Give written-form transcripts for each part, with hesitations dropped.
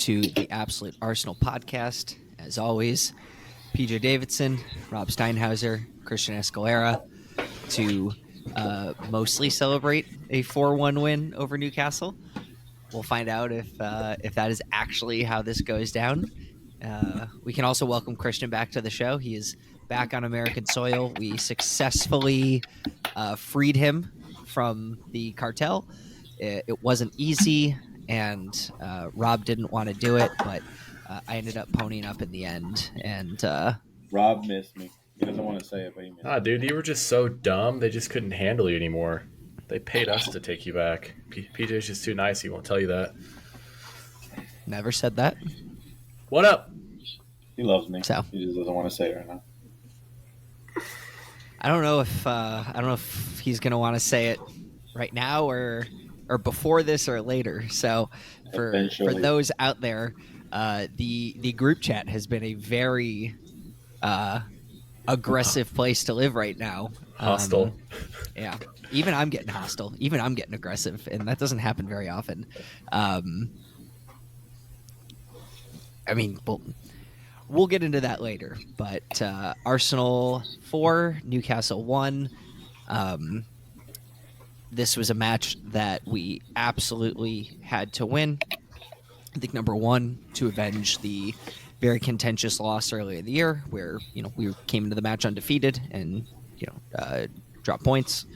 to the Absolute Arsenal podcast. As always, PJ Davidson, Rob Steinhauser, Christian Escalera to mostly celebrate a 4-1 win over Newcastle. We'll find out if that is actually how this goes down. We can also welcome Christian back to the show. He is back on American soil. We successfully freed him from the cartel. It wasn't easy, and Rob didn't want to do it, but I ended up ponying up in the end. And Rob missed me. He doesn't want to say it, but he missed me. Dude, you were just so dumb. They just couldn't handle you anymore. They paid us to take you back. PJ's just too nice. He won't tell you that. Never said that. What up? He loves me. So he just doesn't want to say it right now. I don't know if he's gonna want to say it right now or before this or later. So for those out there, the group chat has been a very aggressive place to live right now. Hostile. Yeah. Even I'm getting hostile. Even I'm getting aggressive, and that doesn't happen very often. I mean, we'll get into that later. But Arsenal 4, Newcastle 1. This was a match that we absolutely had to win. I think number one, to avenge the very contentious loss earlier in the year, where we came into the match undefeated and dropped points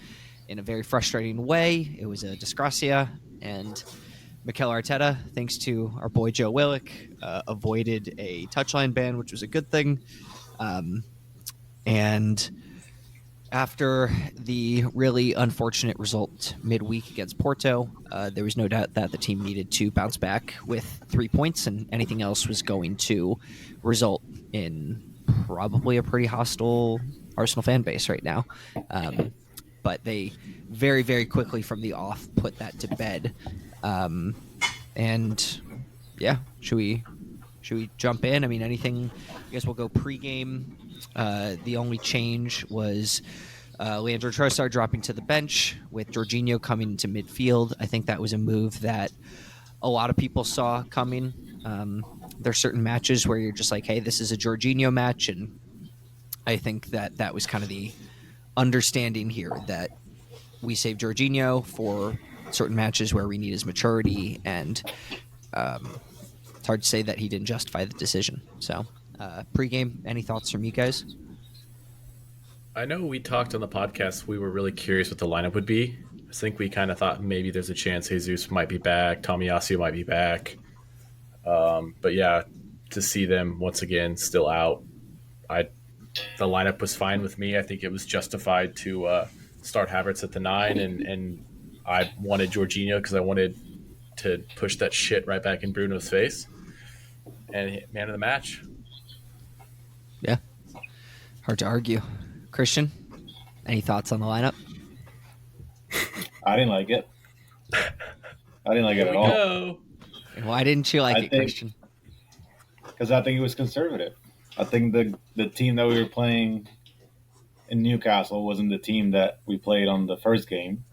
in a very frustrating way. It was a disgracia, and Mikel Arteta, thanks to our boy Joe Willock, avoided a touchline ban, which was a good thing. And after the really unfortunate result midweek against Porto, there was no doubt that the team needed to bounce back with 3 points, and anything else was going to result in probably a pretty hostile Arsenal fan base right now. But they very, very quickly from the off put that to bed. And yeah, should we jump in? I mean, anything? I guess we'll go pregame. The only change was Leandro Trossard dropping to the bench with Jorginho coming into midfield. I think that was a move that a lot of people saw coming. There's certain matches where you're just like, hey, this is a Jorginho match, and I think that was kind of the understanding here, that we save Jorginho for certain matches where we need his maturity, and it's hard to say that he didn't justify the decision. So pregame, any thoughts from you guys? I know we talked on the podcast, we were really curious what the lineup would be. I think we kind of thought maybe there's a chance Jesus might be back, Tomiyasu might be back. But yeah, to see them once again still out, the lineup was fine with me. I think it was justified to start Havertz at the 9, and I wanted Jorginho because I wanted to push that shit right back in Bruno's face. And man of the match. Yeah, hard to argue. Christian, any thoughts on the lineup? I didn't like it. I didn't like it at all. And why didn't you like it, Christian? Because I think it was conservative. I think the team that we were playing in Newcastle wasn't the team that we played on the first game.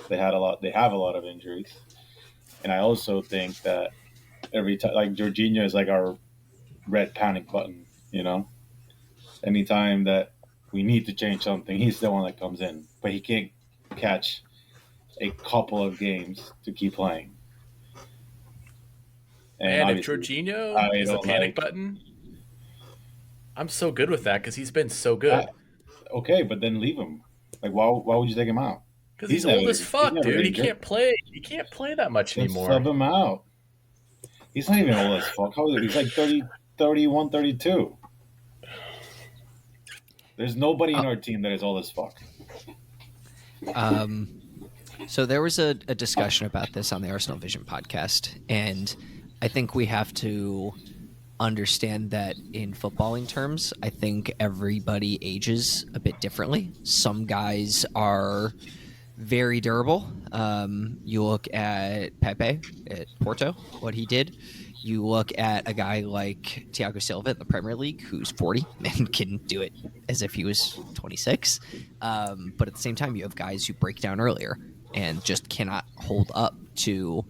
They have a lot of injuries. And I also think that every time, like, Jorginho is like our red panic button, Anytime that we need to change something, he's the one that comes in. But he can't catch a couple of games to keep playing. And if Jorginho is a panic button, I'm so good with that because he's been so good. Okay, but then leave him. Like, why would you take him out? Because he's old as fuck, dude. He can't play. He can't play that much anymore. Sub him out. He's not even old as fuck. How old is he? He's like 30, 31, 32. There's nobody in our team that is old as fuck. So there was a discussion about this on the Arsenal Vision podcast, and I think we have to understand that in footballing terms, I think everybody ages a bit differently. Some guys are very durable. You look at Pepe at Porto, what he did. You look at a guy like Thiago Silva in the Premier League, who's 40 and can do it as if he was 26. But at the same time, you have guys who break down earlier and just cannot hold up to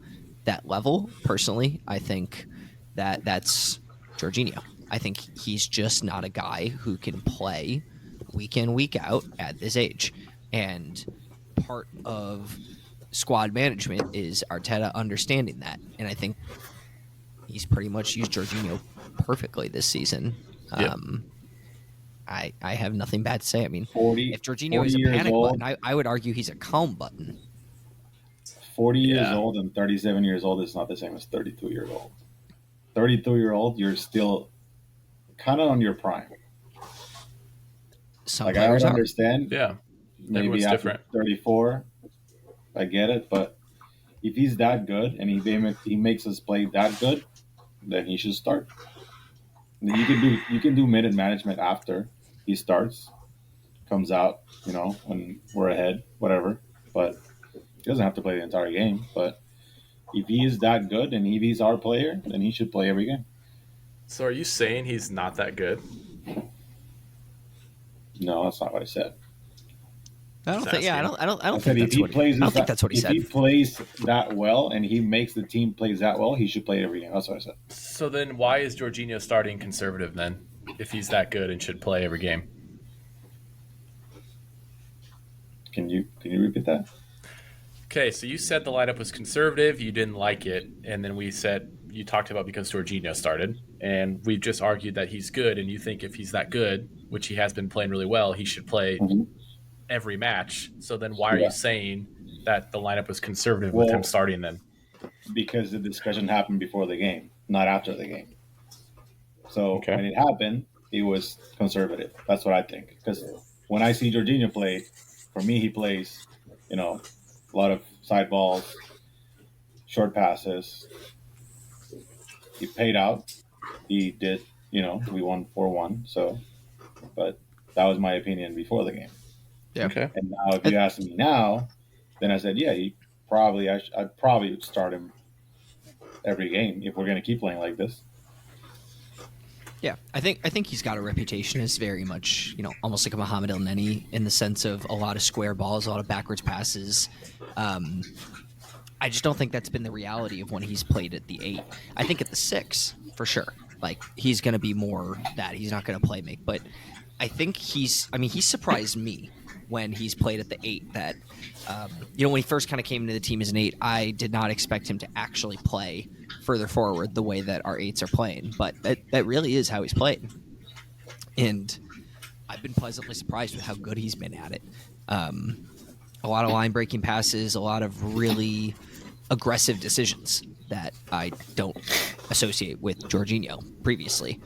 that level. Personally, I think that's Jorginho. I think he's just not a guy who can play week in, week out at this age. And part of squad management is Arteta understanding that. And I think he's pretty much used Jorginho perfectly this season. Yep. I have nothing bad to say. I mean, 40, if Jorginho is a panic button, I would argue he's a calm button. 40 years old and 37 years old is not the same as 32 years old. 32-year-old, you're still kind of on your prime. Some like, I players don't are. understand. Yeah. Maybe Everyone's after different. 34, I get it. But if he's that good and he makes us play that good, then he should start. You can do minute management after he starts, comes out, when we're ahead, whatever. But he doesn't have to play the entire game. But if he is that good and if he's our player, then he should play every game. So are you saying he's not that good? No, that's not what I said. I don't think. Yeah, I don't I think said that's what he. I don't think that's what he if said. he plays that well and he makes the team plays that well, he should play every game. That's what I said. So then why is Jorginho starting conservative then, if he's that good and should play every game? Can you repeat that? Okay, so you said the lineup was conservative, you didn't like it, and then we said you talked about because Jorginho started, and we just argued that he's good, and you think if he's that good, which he has been playing really well, he should play every match. So then why are you saying that the lineup was conservative with him starting then? Because the discussion happened before the game, not after the game. So when it happened, it was conservative. That's what I think. Because when I see Jorginho play, for me, he plays, a lot of side balls, short passes. He paid out. He did, we won 4-1. So, but that was my opinion before the game. Yeah. Okay. And now, if you ask me now, then I said, yeah, I probably would start him every game if we're going to keep playing like this. Yeah, I think he's got a reputation as very much, almost like a Mohamed El Neni in the sense of a lot of square balls, a lot of backwards passes. I just don't think that's been the reality of when he's played at the 8. I think at the 6, for sure. Like, he's going to be more that. He's not going to play make. But I think he surprised me when he's played at the 8 that, when he first kind of came into the team as an 8, I did not expect him to actually play further forward the way that our 8s are playing. But that really is how he's played. And I've been pleasantly surprised with how good he's been at it. A lot of line-breaking passes, a lot of really aggressive decisions that I don't associate with Jorginho previously.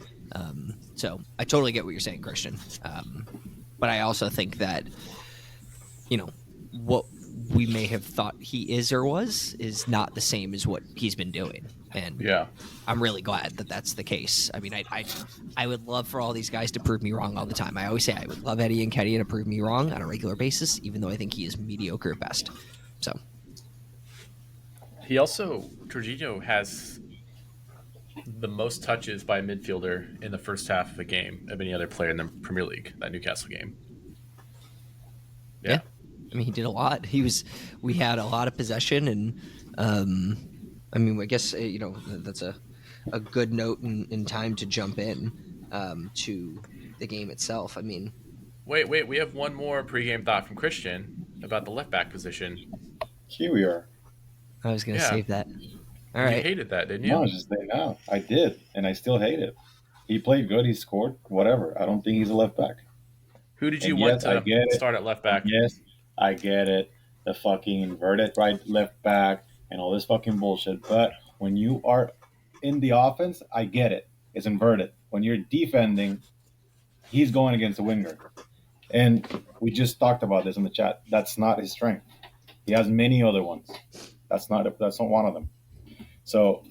So I totally get what you're saying, Christian. But I also think that, what we may have thought he is or was is not the same as what he's been doing. And I'm really glad that that's the case. I mean, I would love for all these guys to prove me wrong all the time. I always say I would love Eddie and Nketiah to prove me wrong on a regular basis, even though I think he is mediocre at best. So Jorginho has the most touches by a midfielder in the first half of a game of any other player in the Premier League, that Newcastle game. Yeah. I mean, he did a lot. We had a lot of possession, and I guess that's a good note in time to jump in to the game itself. I mean, wait, we have one more pregame thought from Christian about the left back position. Kiwior. I was going to save that. All right. You hated that, didn't you? No, just say no. I did, and I still hate it. He played good. He scored. Whatever. I don't think he's a left back. Who did you want to start at left back? Yes, I get it. The fucking inverted left back and all this fucking bullshit. But when you are in the offense, I get it. It's inverted. When you're defending, he's going against a winger. And we just talked about this in the chat. That's not his strength. He has many other ones. That's not one of them. So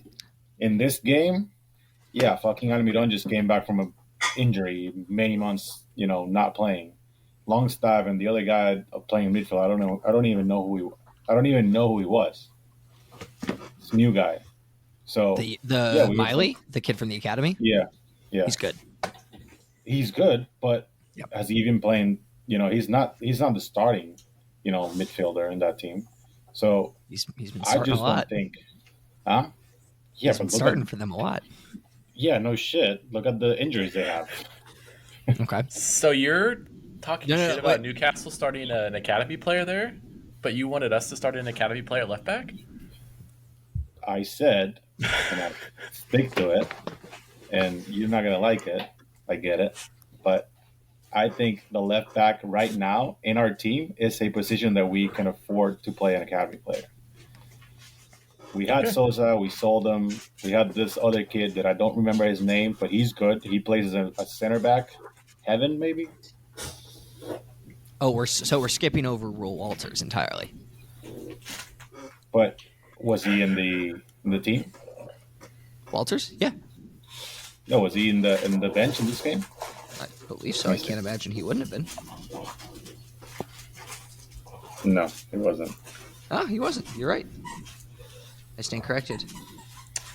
in this game, fucking Almiron just came back from an injury, many months, not playing. Longstaff and the other guy playing midfield, I don't know. I don't even know who he was. This new guy. So Miley, the kid from the academy. Yeah, he's good. He's good, but has he been playing? He's not the starting, midfielder in that team. So he's been I starting just a lot. don't think, huh? Yeah, He's been but look starting at, for them a lot. yeah, no shit. Look at the injuries they have. Okay. So you're talking No, no, shit no, about wait. Newcastle starting an academy player there, but you wanted us to start an academy player at left back? I said, and I stick to it, and you're not gonna like it. I get it, but I think the left back right now in our team is a position that we can afford to play an academy player. We had Okay. Sosa, we sold him. We had this other kid that I don't remember his name, but he's good. He plays as a center back, Heaven maybe. Oh, we're skipping over Rule Walters entirely. But was he in the team? Walters? Yeah, No, was he in the bench in this game? I believe so. I can't imagine he wouldn't have been. No, he wasn't. Oh, he wasn't. You're right. I stand corrected.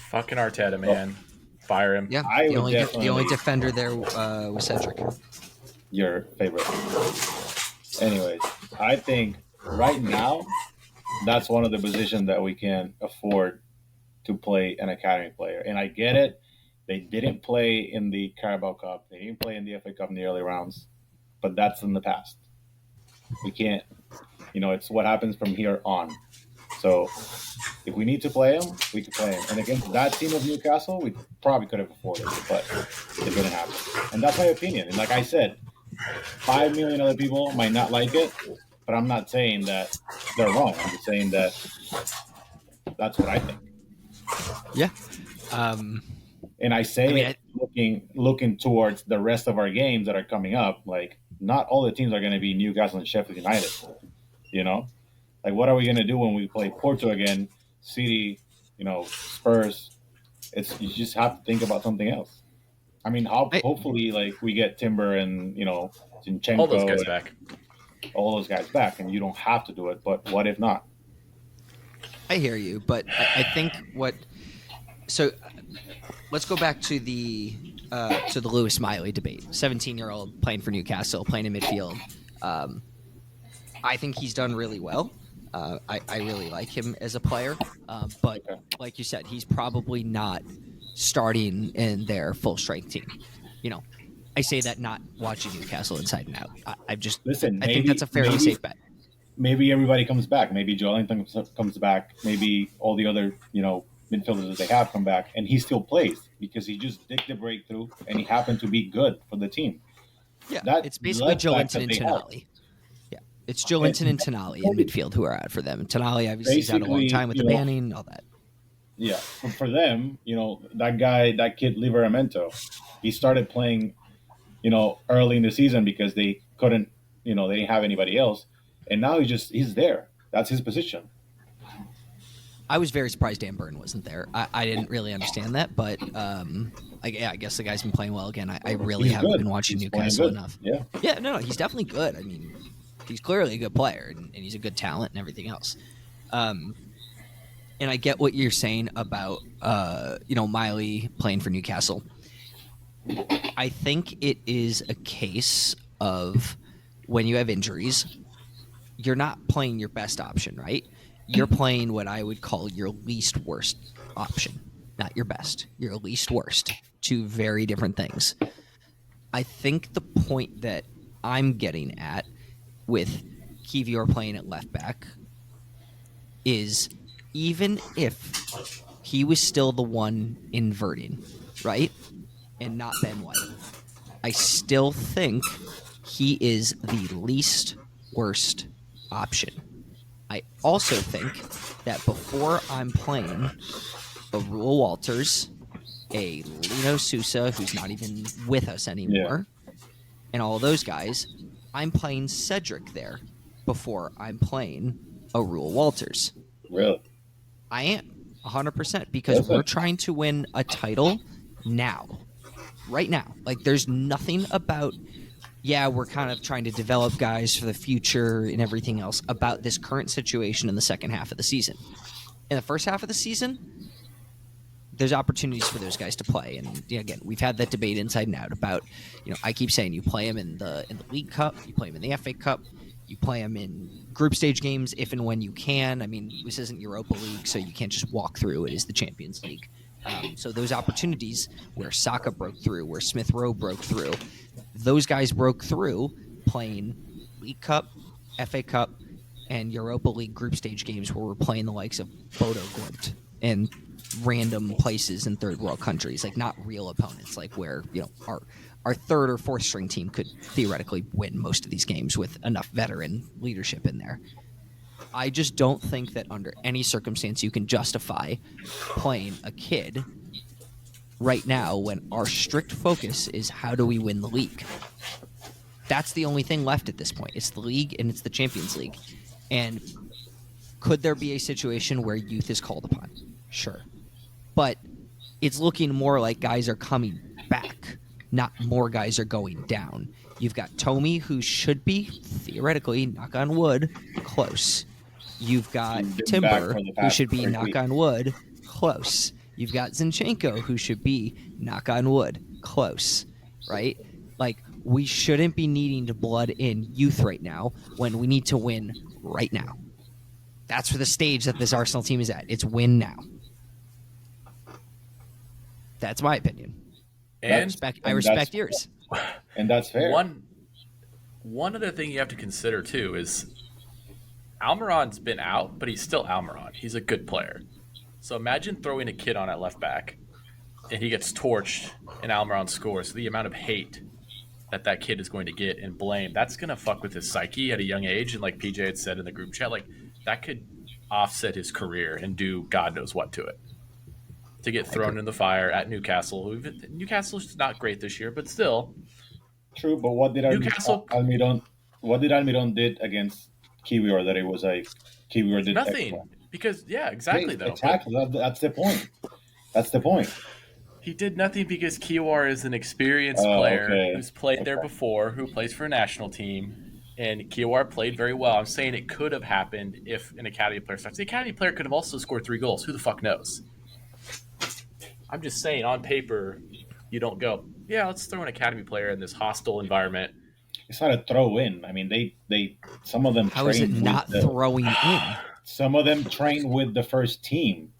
Fucking Arteta, man. Fire him. Yeah, I the would only definitely- defender there was Cedric. Your favorite. Anyways, I think right now that's one of the positions that we can afford to play an academy player. And I get it. They didn't play in the Carabao Cup. They didn't play in the FA Cup in the early rounds. But that's in the past. We can't, it's what happens from here on. So if we need to play him, we can play him. And against that team of Newcastle, we probably could have afforded it, but it didn't happen. And that's my opinion. And like I said, 5 million other people might not like it, but I'm not saying that they're wrong. I'm just saying that that's what I think. Yeah. And I say looking towards the rest of our games that are coming up, like not all the teams are going to be Newcastle and Sheffield United. Like what are we going to do when we play Porto again, City, Spurs? You just have to think about something else. I mean, hopefully, like we get Timber and Zinchenko, All those guys back. All those guys back, and you don't have to do it. But what if not? I hear you, but I think so. Let's go back to the Lewis Miley debate. 17-year-old playing for Newcastle, playing in midfield. I think he's done really well. I really like him as a player, but like you said, he's probably not starting in their full strength team. I say that not watching Newcastle inside and out. I think that's a fairly safe bet. Maybe everybody comes back. Maybe Joelinton comes back. Maybe all the other midfielders that they have come back, and he still plays because he just did the breakthrough and he happened to be good for the team. Yeah, it's basically Joelinton and Tonali. Yeah, it's Joelinton and Tonali in midfield who are out for them. Tonali obviously he's had a long time with the banning, all that. Yeah, for them, that kid Livramento, he started playing, early in the season because they couldn't, they didn't have anybody else, and now he's there. That's his position. I was very surprised Dan Burn wasn't there. I didn't really understand that, but I guess the guy's been playing well again. I really haven't been watching Newcastle enough. Yeah, no, he's definitely good. I mean, he's clearly a good player, and he's a good talent and everything else. And I get what you're saying about, Miley playing for Newcastle. I think it is a case of when you have injuries, you're not playing your best option, right? You're playing what I would call your least worst option, not your best, your least worst. Two very different things. I think the point that I'm getting at with Kiwior playing at left back is even if he was still the one inverting, right, and not Ben White, I still think he is the least worst option. I also think that before I'm playing a Rule Walters, a Lino Sousa, who's not even with us anymore, and all of those guys, I'm playing Cedric there before I'm playing a Rule Walters. Really? I am, 100%, because we're trying to win a title now. Right now. Like, there's nothing about, we're kind of trying to develop guys for the future and everything else about this current situation in the second half of the season. In the first half of the season, there's opportunities for those guys to play. And again, we've had that debate inside and out about, I keep saying you play them in the League Cup, you play them in the FA Cup, you play them in group stage games if and when you can. I mean, this isn't Europa League, so you can't just walk through. It is the Champions League. So those opportunities where Saka broke through, where Smith Rowe broke through, those guys broke through playing League Cup, FA Cup, and Europa League group stage games where we're playing the likes of Bodo Glimt and random places in third world countries, like not real opponents, like where our third or fourth string team could theoretically win most of these games with enough veteran leadership in there. I just don't think that under any circumstance you can justify playing a kid right now when our strict focus is how do we win the league. That's the only thing left at this point. It's the league and it's the Champions League. And could there be a situation where youth is called upon? Sure. But it's looking more like guys are coming back, not more guys are going down. You've got Tommy, who should be, theoretically, knock on wood, close. You've got Timber, who should be, knock on wood, close. You've got Zinchenko, who should be, knock on wood, close. Right? Like, we shouldn't be needing to blood in youth right now when we need to win right now. That's for the stage that this Arsenal team is at. It's win now. That's my opinion. And I respect yours. And that's fair. One other thing you have to consider, too, is Almiron's been out, but he's still Almiron. He's a good player. So imagine throwing a kid on at left back, and he gets torched, and Almiron scores. The amount of hate that kid is going to get and blame, that's going to fuck with his psyche at a young age. And like PJ had said in the group chat, like that could offset his career and do God knows what to it. To get thrown in the fire at Newcastle. Newcastle's not great this year, but still. True, but what did Almiron did against Kiwior that it was like Kiwior did nothing? Extra. Because exactly though. Exactly. That's the point. That's the point. He did nothing because Kiwior is an experienced player who's played there before, who plays for a national team, and Kiwior played very well. I'm saying it could have happened if an academy player starts. The academy player could have also scored 3 goals. Who the fuck knows? I'm just saying, on paper, you don't go, yeah, let's throw an academy player in this hostile environment. It's not a throw in. I mean, they some of them. How is it not throwing in? Some of them train with the first team.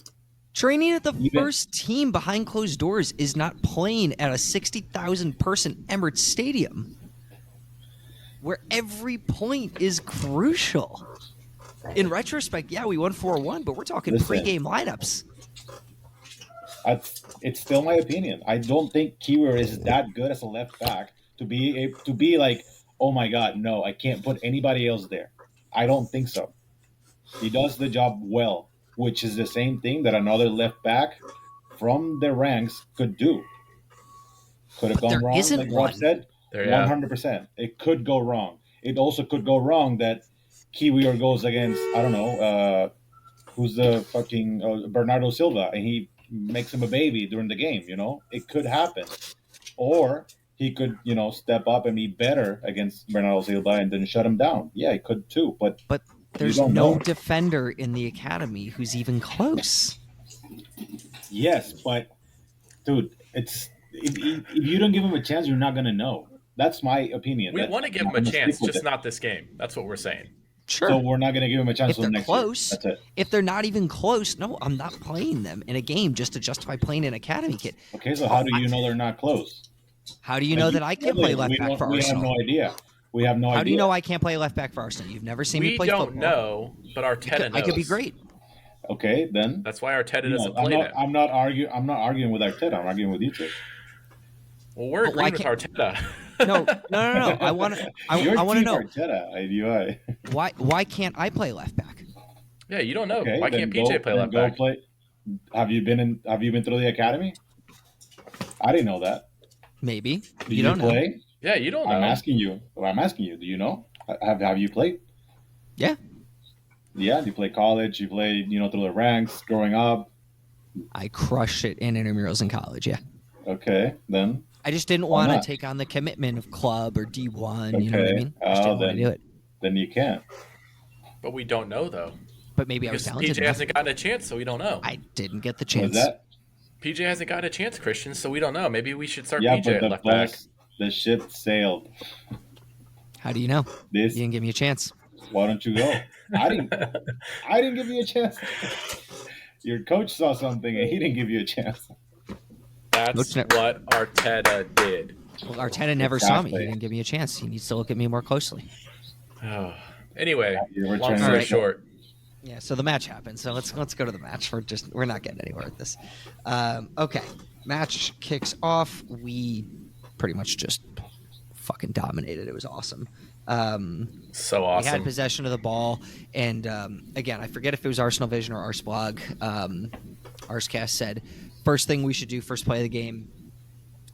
Training at the first team behind closed doors is not playing at a 60,000 person Emirates stadium, where every point is crucial. In retrospect, yeah, we won 4-1, but we're talking pre-game lineups. It's still my opinion. I don't think Kiwior is that good as a left back to be like, oh my God, no, I can't put anybody else there. I don't think so. He does the job well, which is the same thing that another left back from the ranks could do. Could have gone wrong, like Rob said. 100%. It could go wrong. It also could go wrong that Kiwior goes against, I don't know, who's the fucking Bernardo Silva, and he makes him a baby during the game, It could happen. Or he could, step up and be better against Bernardo Silva and then shut him down. Yeah, he could too. But there's no defender in the academy who's even close. Yes, but dude, if you don't give him a chance, you're not gonna know. That's my opinion. We want to give him a chance, just not this game. That's what we're saying. Sure. So we're not gonna give him a chance if they're next close. Year. That's it. If they're not even close, no, I'm not playing them in a game just to justify playing an academy kid. Okay, so how do you know they're not close? How do you know that I can't play left back for Arsenal? We have no idea. We have no idea. How do you know I can't play left back for Arsenal? You've never seen me play football. We don't know, but Arteta knows. I could be great. Okay, then. That's why Arteta doesn't play them. I'm not arguing with Arteta. I'm arguing with you two. Well, we're agreeing with Arteta. No. I want to know. Arteta. Why can't I play left back? Yeah, you don't know. Okay, why can't PJ play left back? Have you been through the academy? I didn't know that. Maybe. You don't play? Know. Yeah, you don't know. I'm asking you. Do you know? Have you played? Yeah. Yeah, you play college. You played, through the ranks growing up. I crushed it in intramurals in college. Yeah. Okay, then. I just didn't want to take on the commitment of club or D1. Okay. You know what I mean? I just didn't want to do it. Then you can't. But we don't know though. But maybe I was talented. PJ hasn't gotten a chance, so we don't know. I didn't get the chance. PJ hasn't gotten a chance, Christian, so we don't know. Maybe we should start PJ at left back. The ship sailed. How do you know? You didn't give me a chance. Why don't you go? I didn't give you a chance. Your coach saw something and he didn't give you a chance. That's what Arteta did. Well, Arteta never saw me. He Exactly. didn't give me a chance. He needs to look at me more closely. Oh. Anyway, You were long trying story to- short, Yeah, so the match happened. So let's go to the match. We're not getting anywhere with this. Okay, match kicks off. We pretty much just fucking dominated. It was awesome. so We had awesome. possession of the ball, and again, I forget if it was Arsenal Vision or Arsblog. Arscast said, first thing we should do, first play of the game,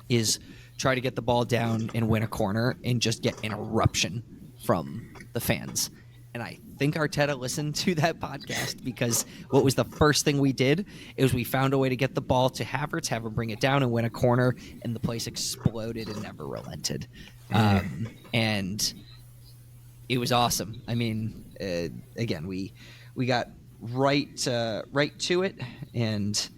is try to get the ball down and win a corner and just get an eruption from the fans. And I think Arteta listened to that podcast, because what was the first thing we did is we found a way to get the ball to Havertz, have him bring it down and win a corner, and the place exploded and never relented. And it was awesome. I mean, again, we got right to it, and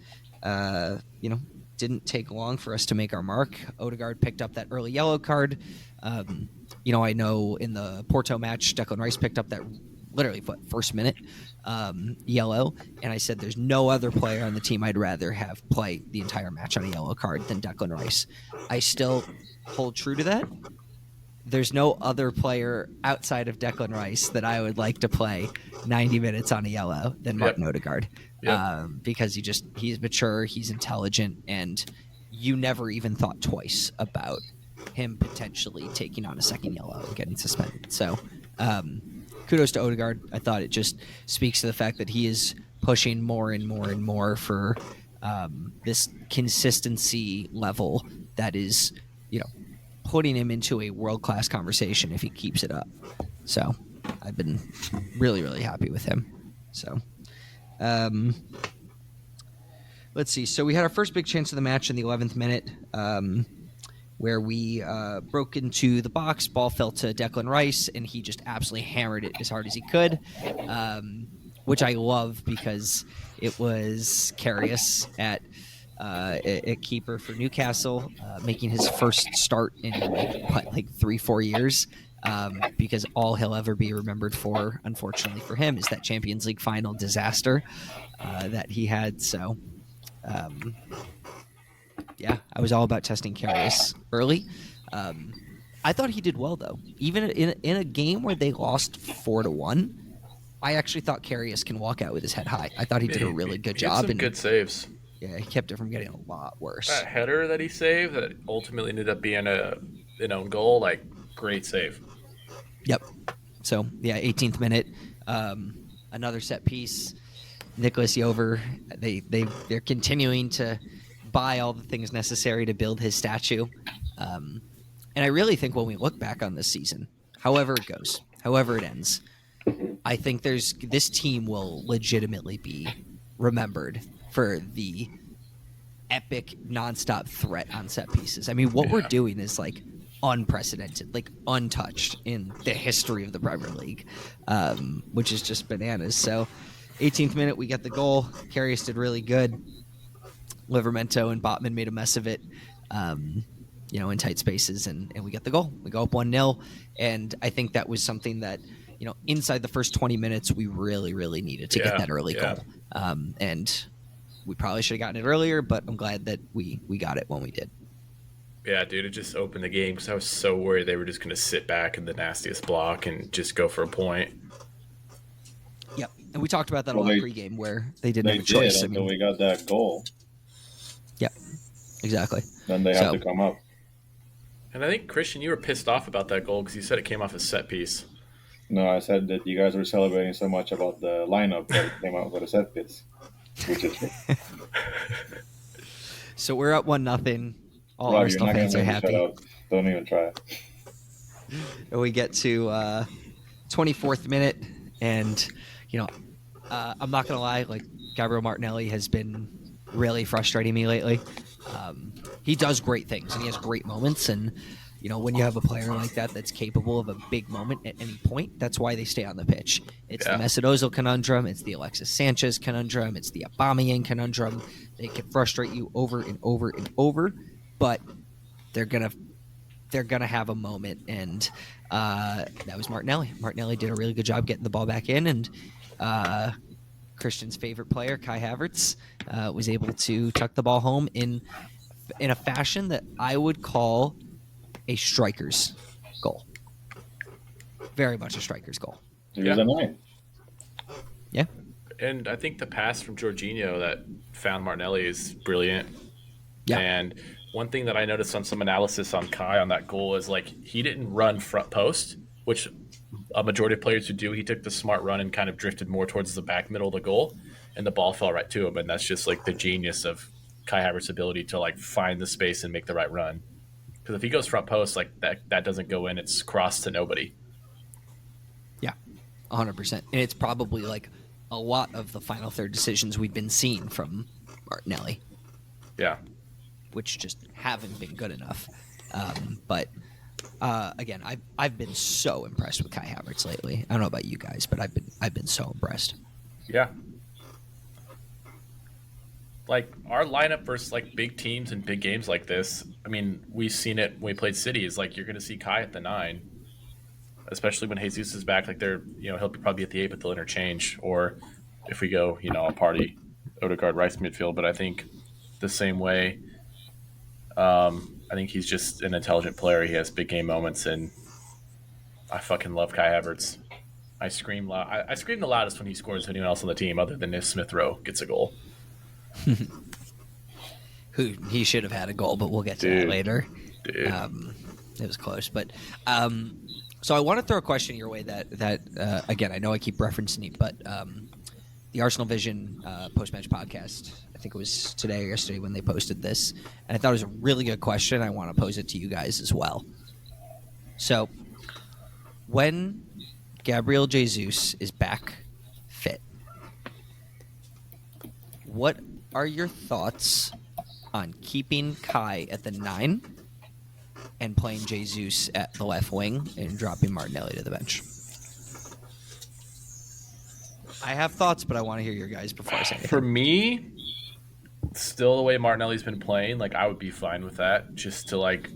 didn't take long for us to make our mark. Odegaard picked up that early yellow card. I know in the Porto match, Declan Rice picked up that literally first minute yellow, and I said there's no other player on the team I'd rather have play the entire match on a yellow card than Declan Rice. I still hold true to that. There's no other player outside of Declan Rice that I would like to play 90 minutes on a yellow than Martin Odegaard. Because he's mature, he's intelligent, and you never even thought twice about him potentially taking on a second yellow and getting suspended. So kudos to Odegaard. I thought it just speaks to the fact that he is pushing more and more and more for this consistency level that is, putting him into a world-class conversation if he keeps it up. So I've been really, really happy with him. So let's see. So we had our first big chance of the match in the 11th minute, where we broke into the box. Ball fell to Declan Rice, and he just absolutely hammered it as hard as he could, which I love, because it was Karius at keeper for Newcastle, making his first start in 3-4 years, because all he'll ever be remembered for, unfortunately for him, is that Champions League final disaster that he had. So I was all about testing Karius early. I thought he did well, though. Even in a game where they lost 4-1, I actually thought Karius can walk out with his head high. I thought he did a really good job. Some good saves. Yeah, he kept it from getting a lot worse. That header that he saved that ultimately ended up being an own goal, great save. Yep. So, 18th minute, another set piece. Nicholas Jover, they're continuing to buy all the things necessary to build his statue. And I really think when we look back on this season, however it goes, however it ends, I think this team will legitimately be remembered for the epic nonstop threat on set pieces. I mean, what we're doing is unprecedented, untouched in the history of the Premier League, which is just bananas. So 18th minute, we get the goal. Karius did really good. Livramento and Botman made a mess of it, in tight spaces, and we get the goal. We go up 1-0, and I think that was something that, inside the first 20 minutes, we really, really needed to get that early goal. And we probably should have gotten it earlier, but I'm glad that we got it when we did. Yeah, dude, it just opened the game, because I was so worried they were just going to sit back in the nastiest block and just go for a point. Yep, and we talked about that a lot pregame, where they didn't have a choice. Until we got that goal. Yep, exactly. Then they had to come up. And I think, Christian, you were pissed off about that goal because you said it came off a set piece. No, I said that you guys were celebrating so much about the lineup that it came out with a set piece, which is true. So we're up 1-0. All Rob, Arsenal fans are happy. Don't even try it. And we get to 24th minute, and I'm not gonna lie, Gabriel Martinelli has been really frustrating me lately. He does great things and he has great moments, and when you have a player like that that's capable of a big moment at any point, that's why they stay on the pitch. It's the Mesut Ozil conundrum, it's the Alexis Sanchez conundrum, it's the Aubameyang conundrum. They can frustrate you over and over and over, but they're gonna have a moment, and that was Martinelli. Martinelli did a really good job getting the ball back in, and Christian's favorite player, Kai Havertz, was able to tuck the ball home in a fashion that I would call a striker's goal. Very much a striker's goal. He was a 9. Yeah. And I think the pass from Jorginho that found Martinelli is brilliant. Yeah. And one thing that I noticed on some analysis on Kai on that goal is like he didn't run front post, which a majority of players would do. He took the smart run and kind of drifted more towards the back middle of the goal, and the ball fell right to him. And that's just like the genius of Kai Havertz's ability to like find the space and make the right run. Because if he goes front post, like that doesn't go in. It's crossed to nobody. Yeah, 100%. And it's probably like a lot of the final third decisions we've been seeing from Martinelli. Yeah. Which just haven't been good enough. But again, I've been so impressed with Kai Havertz lately. I don't know about you guys, but I've been so impressed. Yeah. Like our lineup versus like big teams and big games like this. I mean, we've seen it when we played City. Is like you're going to see Kai at the 9, especially when Jesus is back. Like they're, he'll probably be at the 8, but they'll interchange. Or if we go, a party Odegaard Rice midfield. But I think the same way. I think he's just an intelligent player. He has big game moments, and I fucking love Kai Havertz. I scream loud. I scream the loudest when he scores anyone else on the team, other than if Smith Rowe gets a goal. Who he should have had a goal, but we'll get to that later. Dude. It was close, but so I want to throw a question your way that again, I know I keep referencing it, but the Arsenal Vision post-match podcast, I think it was today or yesterday when they posted this, and I thought it was a really good question. I want to pose it to you guys as well. So, when Gabriel Jesus is back fit, what are your thoughts on keeping Kai at the 9 and playing Jesus at the left wing and dropping Martinelli to the bench? I have thoughts, but I want to hear your guys before I say anything. For me, still the way Martinelli's been playing, like I would be fine with that, just to like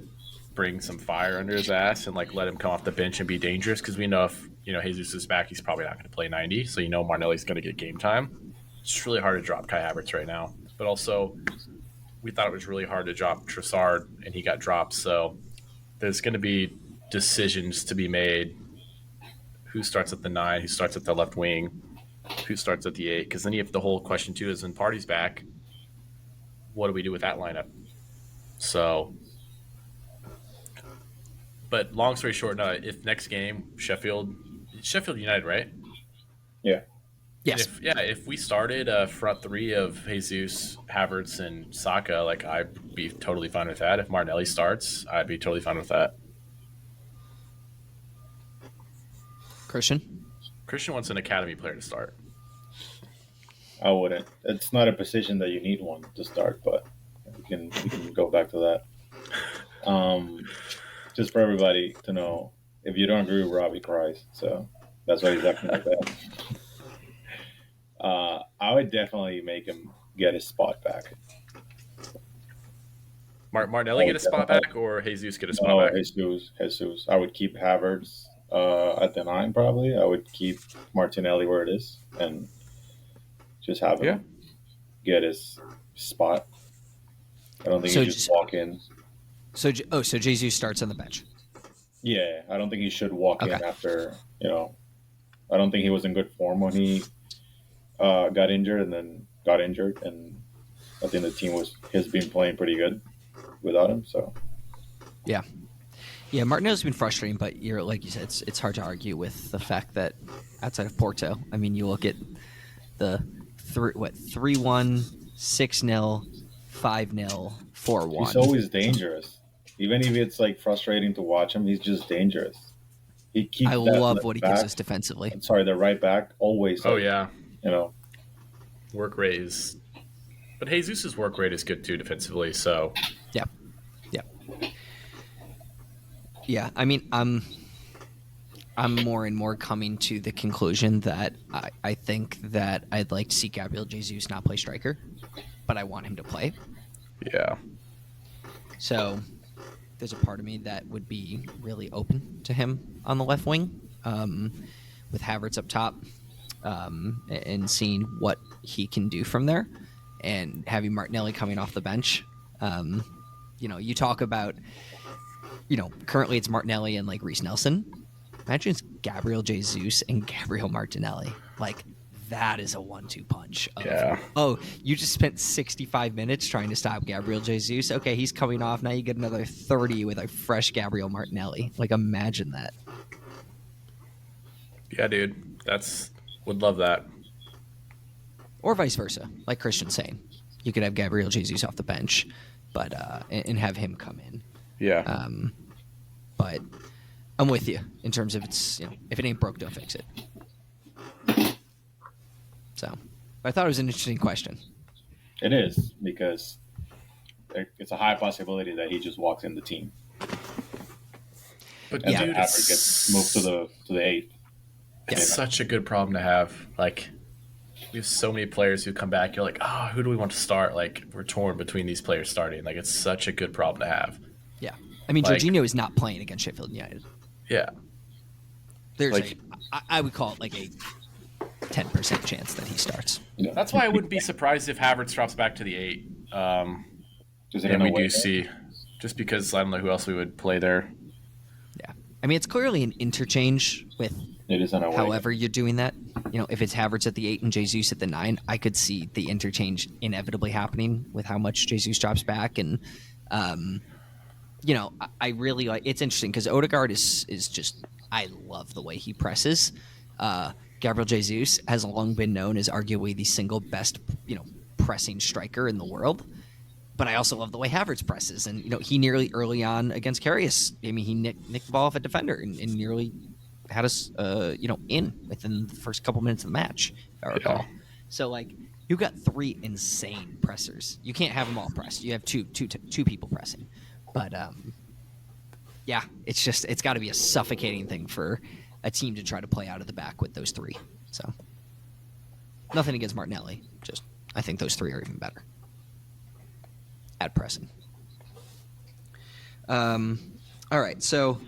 bring some fire under his ass and like let him come off the bench and be dangerous. Because we know if Jesus is back, he's probably not going to play 90. So Martinelli's going to get game time. It's really hard to drop Kai Havertz right now. But also, we thought it was really hard to drop Trossard, and he got dropped. So there's going to be decisions to be made. Who starts at the 9? Who starts at the left wing? Who starts at the 8? Because then you have the whole question too is when Party's back, what do we do with that lineup? So, but long story short, if next game Sheffield United, right? Yeah. Yes. If we started a front 3 of Jesus, Havertz, and Saka, like I'd be totally fine with that. If Martinelli starts, I'd be totally fine with that. Christian wants an academy player to start. I wouldn't. It's not a position that you need one to start, but we can go back to that. Just for everybody to know, if you don't agree with Robbie cries, so that's why he's acting like that. I would definitely make him get his spot back. Martinelli get a spot back, or Jesus get a spot back? Jesus. I would keep Havertz at the 9 probably. I would keep Martinelli where it is and just have him get his spot. I don't think he should walk in. So Jesus starts on the bench. Yeah, I don't think he should walk in after, I don't think he was in good form when he got injured, and I think the team has been playing pretty good without him. So yeah, Martinelli's been frustrating, but like you said, it's hard to argue with the fact that outside of Porto, I mean, you look at the 3-1, 6-0, 5-0, 4-1. He's always dangerous. Even if it's like frustrating to watch him, he's just dangerous. He keeps. I love what he gives us defensively. I'm sorry, the right back always. Work rate is, but Jesus' work rate is good too defensively. So yeah. I mean, I'm more and more coming to the conclusion that I think that I'd like to see Gabriel Jesus not play striker, but I want him to play. Yeah. So there's a part of me that would be really open to him on the left wing, with Havertz up top. and seeing what he can do from there, and having Martinelli coming off the bench. You talk about, currently it's Martinelli and like Reece Nelson. Imagine it's Gabriel Jesus and Gabriel Martinelli. Like, that is a 1-2 punch. Oh, you just spent 65 minutes trying to stop Gabriel Jesus. Okay, he's coming off. Now you get another 30 with a fresh Gabriel Martinelli. Like, imagine that. Yeah, dude. Would love that. Or vice versa, like Christian's saying. You could have Gabriel Jesus off the bench, but and have him come in. Yeah. But I'm with you in terms of if it ain't broke, don't fix it. So, I thought it was an interesting question. It is, because it's a high possibility that he just walks in the team. But and dude, Havertz gets moved to the 8th. It's such a good problem to have. Like, we have so many players who come back. You're like, who do we want to start? Like, we're torn between these players starting. Like, it's such a good problem to have. Yeah. I mean, Jorginho is not playing against Sheffield United. Yeah. There's I would call it like a 10% chance that he starts. Yeah. That's why I wouldn't be surprised if Havertz drops back to the 8. And we do see, just because I don't know who else we would play there. Yeah. I mean, it's clearly an interchange with however you're doing that. If it's Havertz at the 8 and Jesus at the 9, I could see the interchange inevitably happening with how much Jesus drops back. And, I really like, it's interesting because Odegaard is just, I love the way he presses. Gabriel Jesus has long been known as arguably the single best, pressing striker in the world. But I also love the way Havertz presses. And, he nearly early on against Karius, I mean, he nicked the ball off a defender and nearly had us, in within the first couple minutes of the match, if I recall. Yeah. So, like, you've got 3 insane pressers. You can't have them all pressed. You have two people pressing. But, it's got to be a suffocating thing for a team to try to play out of the back with those 3. So, nothing against Martinelli. Just, I think those 3 are even better at pressing. All right, so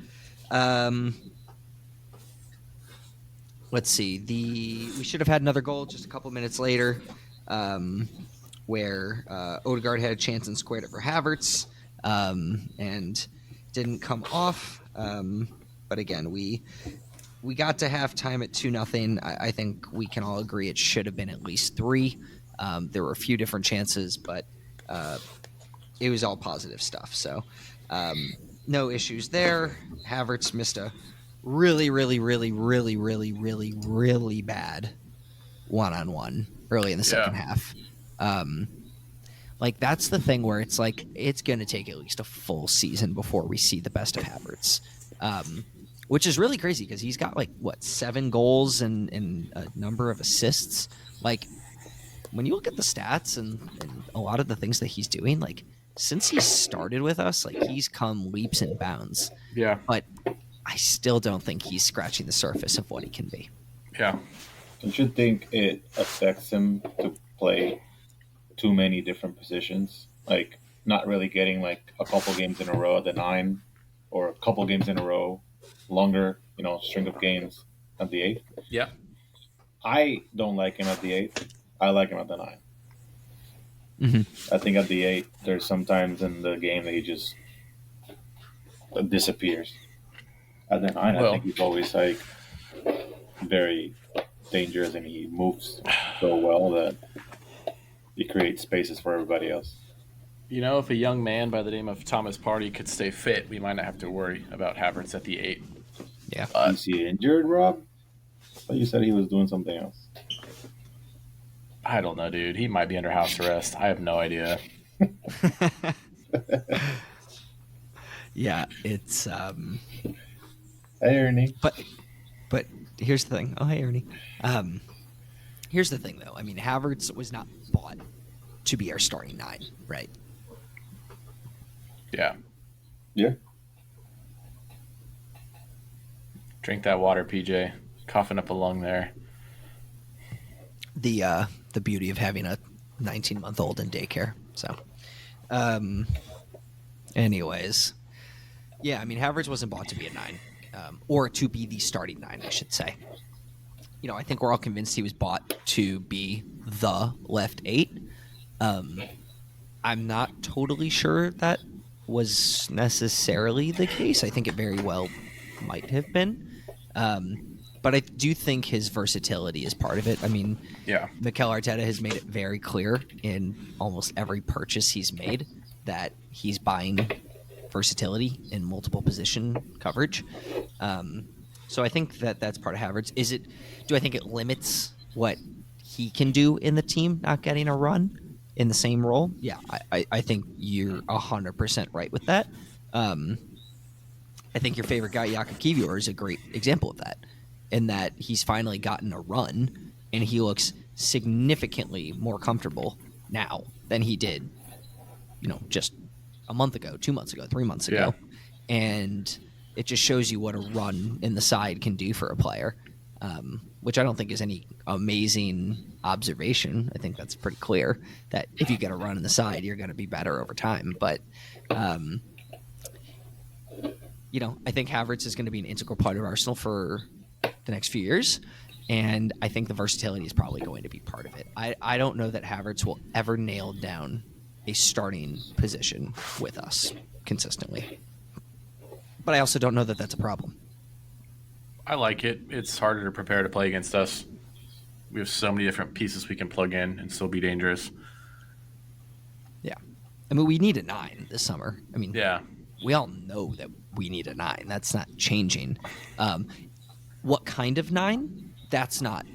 let's see. We should have had another goal just a couple minutes later, where Odegaard had a chance and squared it for Havertz, and didn't come off. But again, we got to halftime at 2-0. I think we can all agree it should have been at least 3. There were a few different chances, but it was all positive stuff. So no issues there. Havertz missed a really, really, really, really, really, really, really bad one-on-one early in the second half. Like, that's the thing where it's like it's going to take at least a full season before we see the best of Havertz, which is really crazy because he's got, 7 goals and a number of assists. Like, when you look at the stats and a lot of the things that he's doing, like, since he started with us, like, he's come leaps and bounds. Yeah. But I still don't think he's scratching the surface of what he can be. Yeah. Don't you think it affects him to play too many different positions? Like, not really getting, a couple games in a row at the 9 or a couple games in a row, longer, string of games at the 8? Yeah. I don't like him at the 8. I like him at the 9. Mm-hmm. I think at the 8, there's sometimes in the game that he just disappears. At the 9, I think he's always very dangerous, and he moves so well that he creates spaces for everybody else. If a young man by the name of Thomas Partey could stay fit, we might not have to worry about Havertz at the 8. Yeah. Is he injured, Rob? I thought you said he was doing something else. I don't know, dude. He might be under house arrest. I have no idea. Yeah, it's Hey, Ernie. But here's the thing. Oh, hey, Ernie. Here's the thing, though. I mean, Havertz was not bought to be our starting 9, right? Yeah. Yeah. Drink that water, PJ. Coughing up a lung there. The beauty of having a 19-month-old in daycare. So, anyways, yeah. I mean, Havertz wasn't bought to be a 9, or to be the starting 9, I should say. I think we're all convinced he was bought to be the left 8. I'm not totally sure that was necessarily the case. I think it very well might have been. But I do think his versatility is part of it. I mean, Mikel Arteta has made it very clear in almost every purchase he's made that he's buying versatility in multiple position coverage. So I think that that's part of Havertz. Do I think it limits what he can do in the team not getting a run in the same role? Yeah, I think you're 100% right with that. I think your favorite guy, Jakob Kiwior, is a great example of that, in that he's finally gotten a run, and he looks significantly more comfortable now than he did, just a month ago, 2 months ago, 3 months ago. And it just shows you what a run in the side can do for a player, which I don't think is any amazing observation. I think that's pretty clear that if you get a run in the side, you're going to be better over time. But, I think Havertz is going to be an integral part of Arsenal for the next few years, and I think the versatility is probably going to be part of it. I don't know that Havertz will ever nail down a starting position with us consistently, but I also don't know that that's a problem. I like it. It's harder to prepare to play against us. We have so many different pieces we can plug in and still be dangerous. Yeah. I mean, we need a 9 this summer. I mean, yeah, we all know that we need a 9. That's not changing. What kind of 9? That's not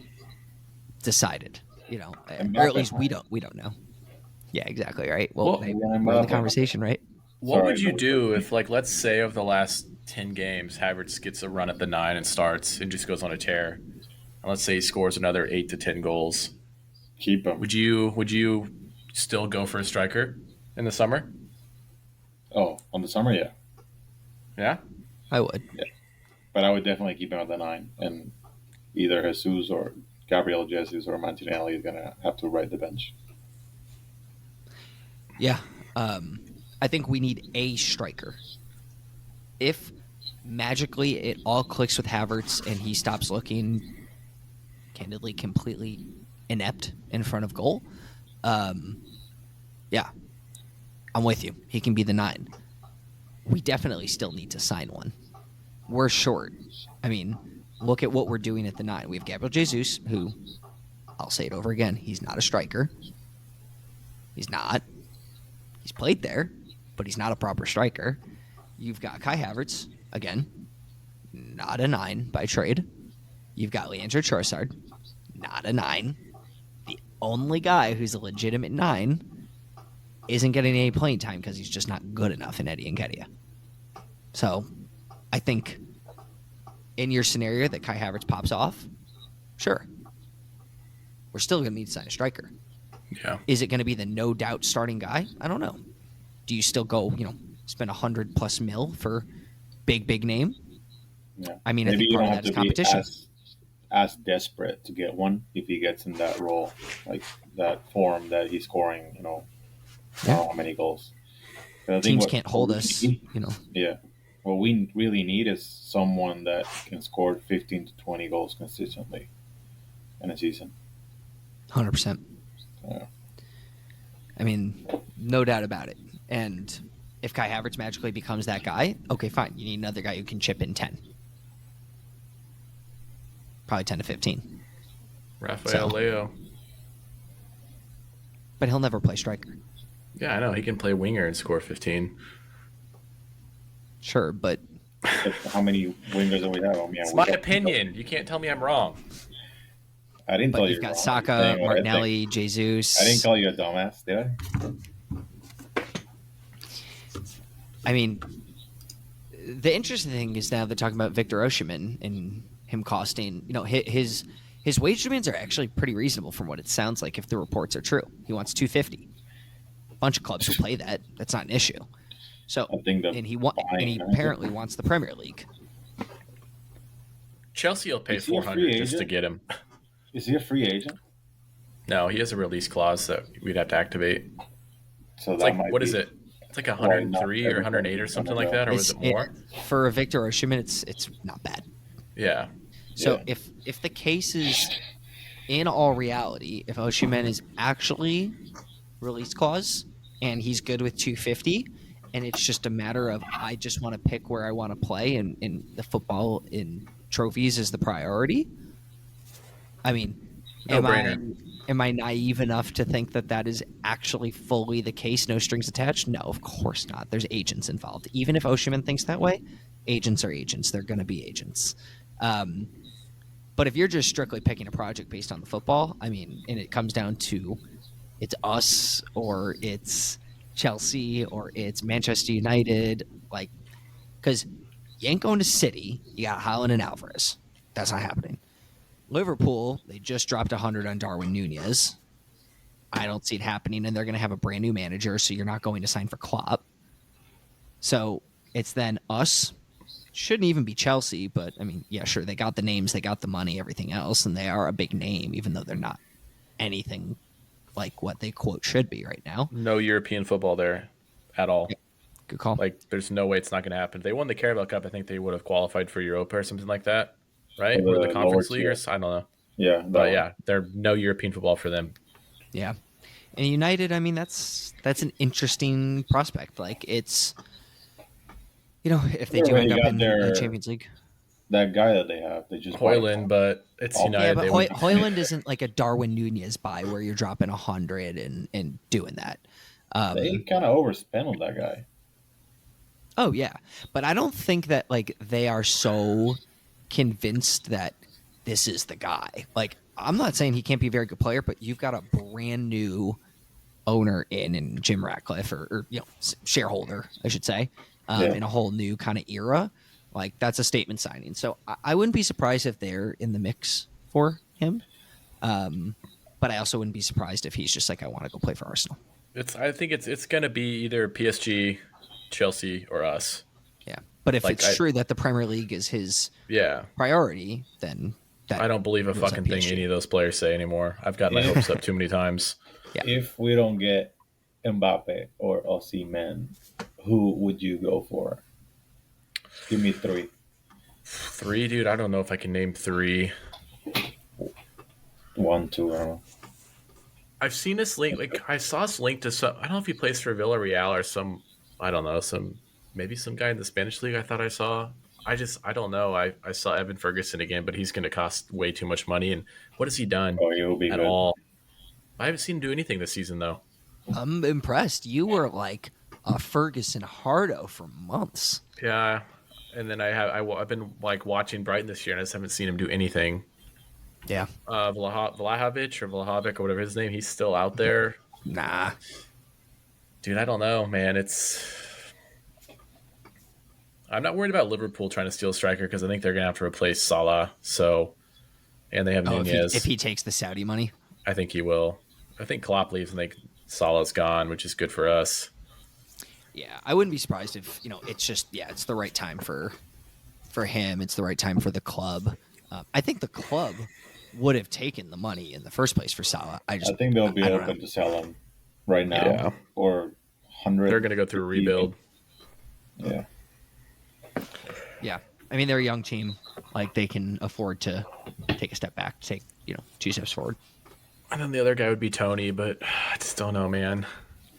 decided, or at least we don't know. Yeah, exactly. Right. Well, we're in the conversation, right? What would you do if, let's say of the last 10 games, Havertz gets a run at the 9 and starts and just goes on a tear, and let's say he scores another 8 to 10 goals? Keep him. Would you still go for a striker in the summer? Oh, on the summer, yeah. Yeah? I would. Yeah. But I would definitely keep him at the 9, and either Jesus or Gabriel Jesus or Martinelli is going to have to ride the bench. Yeah. I think we need a striker. If magically it all clicks with Havertz and he stops looking, candidly, completely inept in front of goal, yeah, I'm with you. He can be the 9. We definitely still need to sign one. We're short. I mean, look at what we're doing at the 9. We have Gabriel Jesus, who, I'll say it over again, he's not a striker. He's not. He's played there, but he's not a proper striker. You've got Kai Havertz, again, not a 9 by trade. You've got Leandro Trossard, not a 9. The only guy who's a legitimate 9 isn't getting any playing time because he's just not good enough in Eddie Nketiah. So I think in your scenario that Kai Havertz pops off, sure. We're still going to need to sign a striker. Yeah. Is it going to be the no doubt starting guy? I don't know. Do you still go, spend $100+ million for big name? Yeah. I mean, maybe I think part of that is competition. As desperate to get one if he gets in that role, like that form that he's scoring, how many goals. Teams can't hold us, Yeah. What we really need is someone that can score 15 to 20 goals consistently in a season. 100%. Yeah. I mean, no doubt about it. And if Kai Havertz magically becomes that guy, okay, fine. You need another guy who can chip in 10. Probably 10 to 15. Rafael Leo. But he'll never play striker. Yeah, I know. He can play winger and score 15. Sure, but how many wingers do we have? I mean, it's my opinion. You can't tell me I'm wrong. I didn't tell you. You've got Saka, Martinelli, Jesus. I didn't call you a dumbass, did I? I mean, the interesting thing is now they're talking about Victor Osimhen and him costing, his wage demands are actually pretty reasonable from what it sounds like if the reports are true. He wants 250. A bunch of clubs will play that. That's not an issue. So, and he apparently wants the Premier League. Chelsea will pay 400 just to get him. Is he a free agent? No, he has a release clause that we'd have to activate. So it's what is it? It's like 103 or 108 or something like that, or was it more? For Victor Osimhen, it's not bad. Yeah. So Yeah. if the case is in all reality, if Osimhen is actually release clause and he's good with 250, and it's just a matter of I just want to pick where I want to play, and the football in trophies is the priority. I mean, No brainer. am I naive enough to think that that is actually fully the case? No strings attached? No, of course not. There's agents involved. Even if Osimhen thinks that way, agents are agents. They're going to be agents. But if you're just strictly picking a project based on the football, I mean, and it comes down to it's us or it's Chelsea or it's Manchester United, like, because you ain't going to City. You got Haaland and Alvarez. That's not happening. Liverpool, they just dropped 100 on Darwin Nunez. I don't see it happening, and they're going to have a brand new manager, so you're not going to sign for Klopp. So it's then us. Shouldn't even be Chelsea, but I mean, yeah, sure, they got the names, they got the money, everything else, and they are a big name, even though they're not anything like what they quote should be right now. No European football there at all. Yeah. Good call. Like, there's no way it's not going to happen. If they won the Carabao Cup, I think they would have qualified for Europa or something like that, right? Or Or the the Conference lower League, tier. or I don't know. Yeah. that But one. yeah, there's no European football for them. Yeah. And United, I mean, that's an interesting prospect. Like, it's, if they They do end already up got in their- the Champions League. That guy that they have, they just Hoyland, but it's Oh, United. Yeah, but They would- Hoyland isn't like a Darwin Nunez buy where you're dropping 100 and doing that. They kind of overspent on that guy. Oh yeah, but I don't think that like they are so convinced that this is the guy. Like, I'm not saying he can't be a very good player, but you've got a brand new owner in Jim Ratcliffe, or shareholder, I should say, Yeah. in a whole new kind of era. Like, that's a statement signing. So I wouldn't be surprised if they're in the mix for him. But I also wouldn't be surprised if he's just like, I want to go play for Arsenal. I think it's going to be either PSG, Chelsea, or us. Yeah. But if Like, it's true that the Premier League is his Yeah. priority, then I don't believe a rules out fucking thing PSG. any of those players say anymore. I've got my Yeah. hopes up too many times. Yeah. If we don't get Mbappe or Osimhen, who would you go for? Give me 3. 3, dude. I don't know if I can name 3. 1, 2, I don't know. I've seen this link. Like, I saw this link to some. I don't know if he plays for Villarreal or some. I don't know, maybe some guy in the Spanish league. I thought I saw. I don't know. I saw Evan Ferguson again, but he's going to cost way too much money. And what has he done Oh, he'll be at good. all? I haven't seen him do anything this season though. I'm impressed. You were like a Ferguson hardo for months. Yeah, and then I've been like watching Brighton this year, and I just haven't seen him do anything. Yeah. Vlahovic or whatever his name, he's still out there. Nah. Dude, I don't know, man. I'm not worried about Liverpool trying to steal a striker because I think they're going to have to replace Salah. So, and they have Nunez. If he takes the Saudi money. I think he will. I think Klopp leaves and Salah's gone, which is good for us. Yeah, I wouldn't be surprised if, it's just, it's the right time for him. It's the right time for the club. I think the club would have taken the money in the first place for Salah. I think they'll be I don't open know. to sell him right now Yeah. for 100. They're going to go through a rebuild. Yeah. Yeah. I mean, they're a young team. Like, they can afford to take a step back, take, 2 steps forward. And then the other guy would be Tony, but I just don't know, man.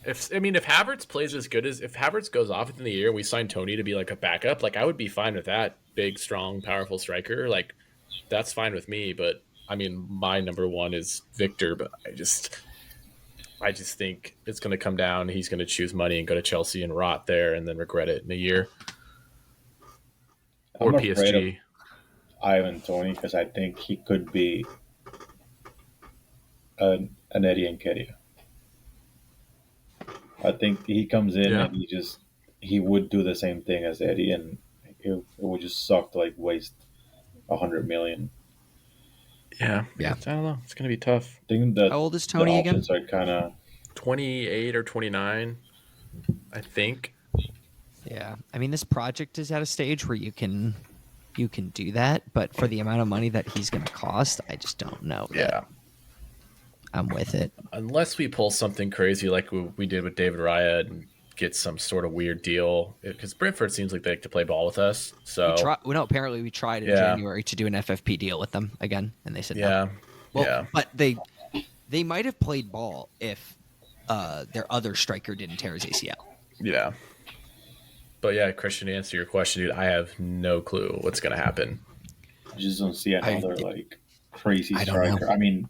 If Havertz plays as good if Havertz goes off within the year and we sign Tony to be like a backup, like I would be fine with that. Big, strong, powerful striker. Like, that's fine with me. But I mean, my number one is Victor, but I just think it's going to come down. He's going to choose money and go to Chelsea and rot there and then regret it in a year. Or I'm afraid PSG. of Ivan Tony because I think he could be an Eddie Nketiah. I think he comes in Yeah. and he would do the same thing as Eddie, and it would just suck to like waste 100 million. Yeah. Yeah. I don't know. It's going to be tough. I think that How old is the Tony again? options are kind of 28 or 29, I think. Yeah. I mean, this project is at a stage where you can do that, but for the amount of money that he's going to cost, I just don't know. Yeah. I'm with it. Unless we pull something crazy like we did with David Raya and get some sort of weird deal because Brentford seems like they like to play ball with us. So apparently we tried in January to do an FFP deal with them again, and they said no. Well, but they might have played ball if their other striker didn't tear his ACL. Yeah. But yeah, Christian, to answer your question, dude, I have no clue what's going to happen. I just don't see another crazy striker. I mean,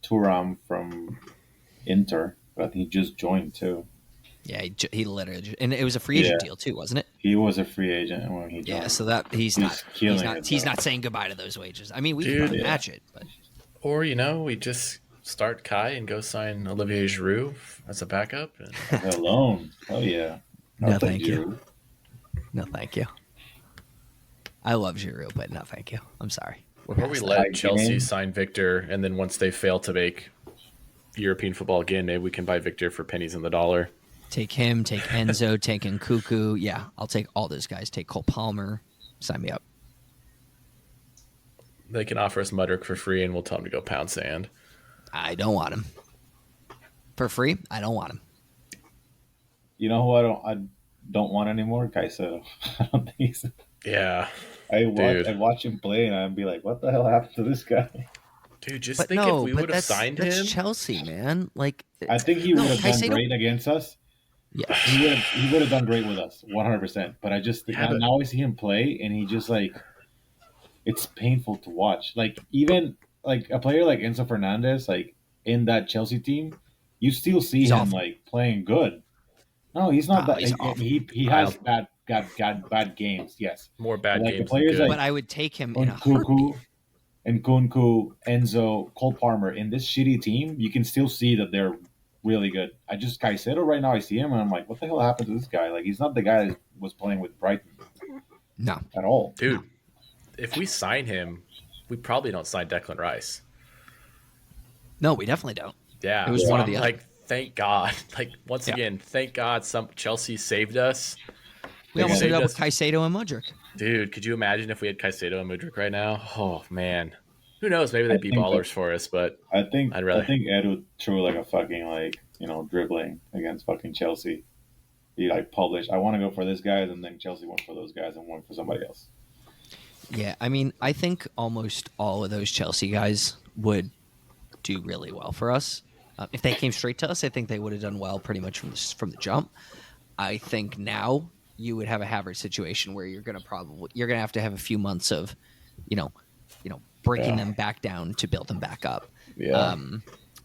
Thuram from Inter, but I think he just joined too. Yeah, he literally, and it was a free agent deal too, wasn't it? He was a free agent when he joined. Yeah, so that he's not saying goodbye to those wages. I mean, we can probably match it, but or we just start Kai and go sign Olivier Giroud as a backup. And... Alone. Oh yeah. No, thank you. No, thank you. I love Giroud, but no, thank you. I'm sorry. Or we let Chelsea sign Victor, and then once they fail to make European football again, maybe we can buy Victor for pennies in the dollar. Take him, take Enzo, take Nkuku. Yeah, I'll take all those guys. Take Cole Palmer. Sign me up. They can offer us Mudryk for free, and we'll tell them to go pound sand. I don't want him. For free? I don't want him. You know who I don't want anymore? Caicedo. I don't think so. Yeah. I watch him play, and I'd be like, what the hell happened to this guy? Dude, think if we would have signed him. That's Chelsea, man. Like, I think he would have done great against us. Yeah, he would have done great with us, 100%. But I just now I see him play, and he just it's painful to watch. Like even like a player like Enzo Fernandez, like in that Chelsea team, you still see him playing good. No, he's not that. He has bad games. Yes, more bad games. Players but I would take him in a heartbeat. And Nkunku, Enzo, Cole Palmer in this shitty team, you can still see that they're really good. Caicedo right now, I see him and I'm like, what the hell happened to this guy? Like, he's not the guy that was playing with Brighton. No. At all. Dude, if we sign him, we probably don't sign Declan Rice. No, we definitely don't. Yeah. It was one of the other. Thank God. Once again, thank God some Chelsea saved us. We almost ended up with Caicedo and Mudryk. Dude, could you imagine if we had Caicedo and Mudryk right now? Oh, man. Who knows? Maybe they'd be ballers for us, but I think Ed would throw a fucking dribbling against fucking Chelsea. He published, I want to go for this guy, and then Chelsea went for those guys and went for somebody else. Yeah, I mean, I think almost all of those Chelsea guys would do really well for us. If they came straight to us, I think they would have done well pretty much from the jump. I think now you would have a Havertz situation where you're gonna have to have a few months of, breaking them back down to build them back up. Yeah.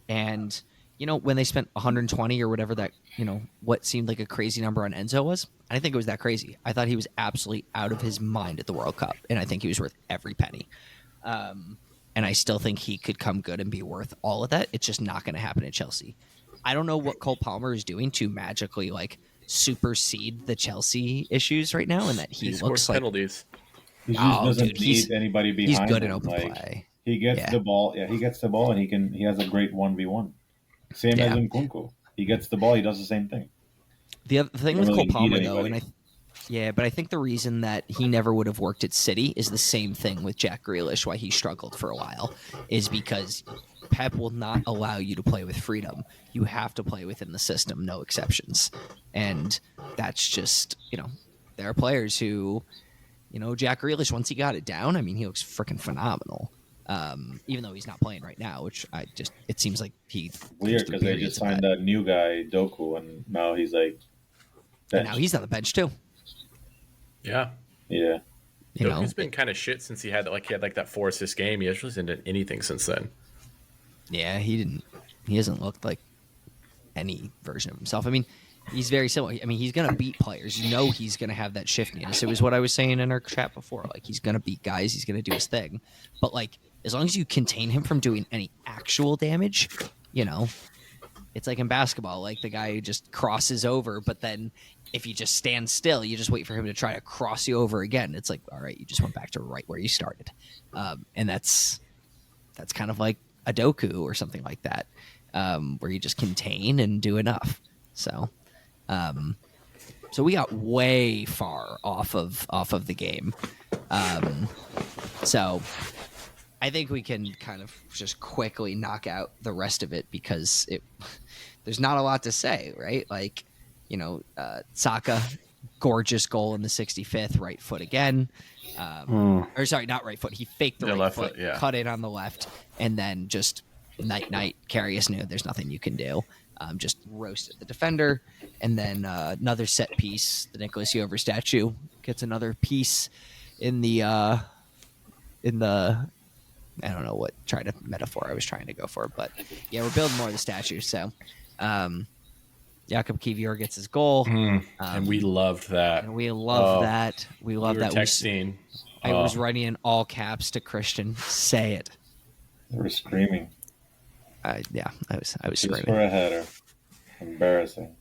And when they spent 120 or whatever that what seemed like a crazy number on Enzo was, I didn't think it was that crazy. I thought he was absolutely out of his mind at the World Cup, and I think he was worth every penny. And I still think he could come good and be worth all of that. It's just not going to happen at Chelsea. I don't know what Cole Palmer is doing to magically supersede the Chelsea issues right now, and that he looks like penalties. He just doesn't need anybody behind him. He's good in open play. He gets the ball. Yeah, he gets the ball, and he has a great 1v1. Same as Nkunku. He gets the ball. He does the same thing. The thing with Cole Palmer, though, but I think the reason that he never would have worked at City is the same thing with Jack Grealish, why he struggled for a while, is because Pep will not allow you to play with freedom. You have to play within the system, no exceptions. And that's just, there are players who, Jack Grealish, once he got it down, I mean, he looks freaking phenomenal. Even though he's not playing right now, which it seems like weird because they just signed that new guy Doku, and now he's and now he's on the bench too. Yeah. Doku's been kind of shit since he had that 4 assist game. He hasn't done anything since then. Yeah, he hasn't looked like any version of himself. I mean, he's very similar. I mean, he's gonna beat players. He's gonna have that shiftiness. It was what I was saying in our chat before. He's gonna beat guys. He's gonna do his thing. But as long as you contain him from doing any actual damage, it's like in basketball. The guy who just crosses over, but then if you just stand still, you just wait for him to try to cross you over again. It's like, all right, you just went back to right where you started. And that's kind of like a Doku or something like that, where you just contain and do enough. So we got way far off of the game. So I think we can kind of just quickly knock out the rest of it because there's not a lot to say, right? Saka, gorgeous goal in the 65th, right foot again. Or sorry, not right foot. He faked the right left foot, yeah. cut it on the left, and then just night. Karius knew there's nothing you can do. Just roasted the defender, and then another set piece. The Nicholas Jover statue gets another piece in the I don't know what metaphor I was trying to go for, but yeah, we're building more of the statues. So, Jakob Kiwior gets his goal, and we loved that. And we love that. We love that. Texting. I was writing in all caps to Christian. Say it. They were screaming. I was Just screaming. for a header. Embarrassing.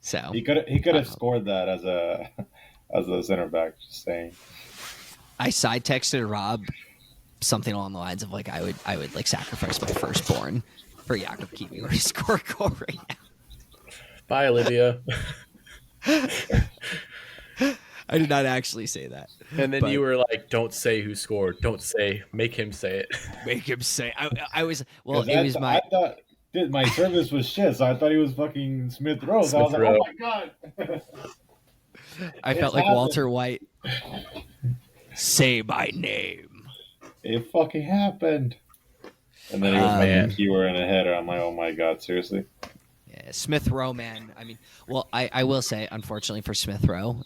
So he could have scored that as a center back. Just saying. I side texted Rob something along the lines of like I would like sacrifice my firstborn for Jakob Kiwior to score a goal right now. Bye, Olivia. I did not actually say that. And then you were like, "Don't say who scored. Don't say. Make him say it. Make him say." I was well. I thought my service was shit, so I thought he was fucking Smith Rowe. So I was like, "Oh my god!" I felt like Walter White. Say my name. It fucking happened. And then he was making Kiwior in a header. I'm like, oh my god, seriously? Yeah, Smith Rowe, man. I mean, well, I will say, unfortunately for Smith Rowe,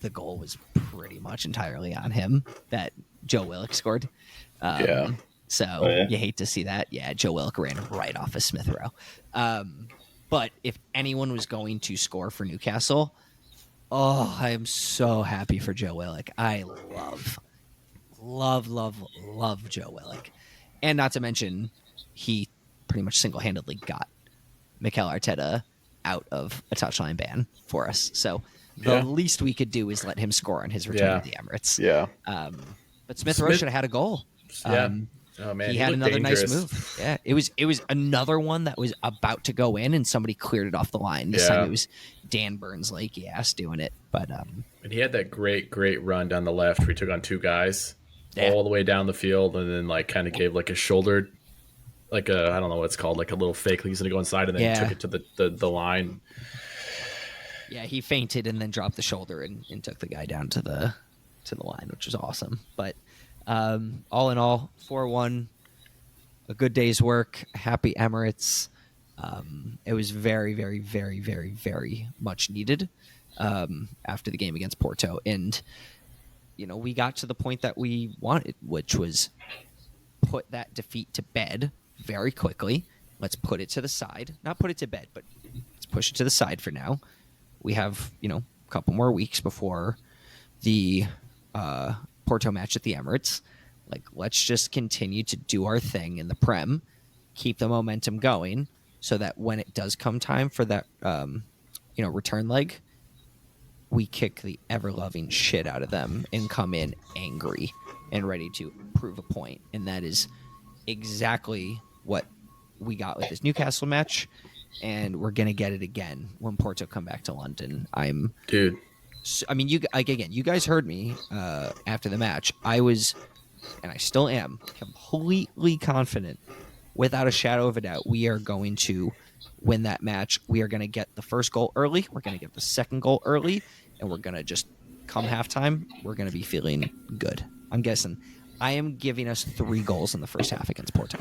the goal was pretty much entirely on him that Joe Willock scored. So you hate to see that. Yeah, Joe Willock ran right off of Smith Rowe. But if anyone was going to score for Newcastle, I am so happy for Joe Willock. I love Joe Willock. And not to mention, he pretty much single-handedly got Mikel Arteta out of a touchline ban for us. So the least we could do is let him score on his return to the Emirates. Yeah. But Smith Rowe should have had a goal. Oh man, he had another dangerous. nice move. Yeah, it was another one that was about to go in, and somebody cleared it off the line. This time it was Dan Burns' Lakey ass doing it. But and he had that great run down the left where he took on two guys all the way down the field, and then like kind of gave like a shoulder, like I don't know what it's called, like a little fake. He's gonna go inside, and then he took it to the line. Yeah, he feinted and then dropped the shoulder and took the guy down to the line, which was awesome. But all in all, 4-1, a good day's work. Happy Emirates. It was very, very, very, very, very much needed after the game against Porto. And, we got to the point that we wanted, which was put that defeat to bed very quickly. Let's put it to the side. Not put it to bed, but let's push it to the side for now. We have, a couple more weeks before the Porto match at the Emirates. Like, let's just continue to do our thing in the Prem, keep the momentum going, so that when it does come time for that, return leg, we kick the ever-loving shit out of them and come in angry and ready to prove a point. And that is exactly what we got with this Newcastle match, and we're gonna get it again when Porto come back to London. Dude. I mean, you guys heard me after the match. I was, and I still am, completely confident, without a shadow of a doubt, we are going to win that match. We are going to get the first goal early. We're going to get the second goal early, and we're going to just come halftime. We're going to be feeling good. I'm guessing. I am giving us 3 goals in the first half against Porto.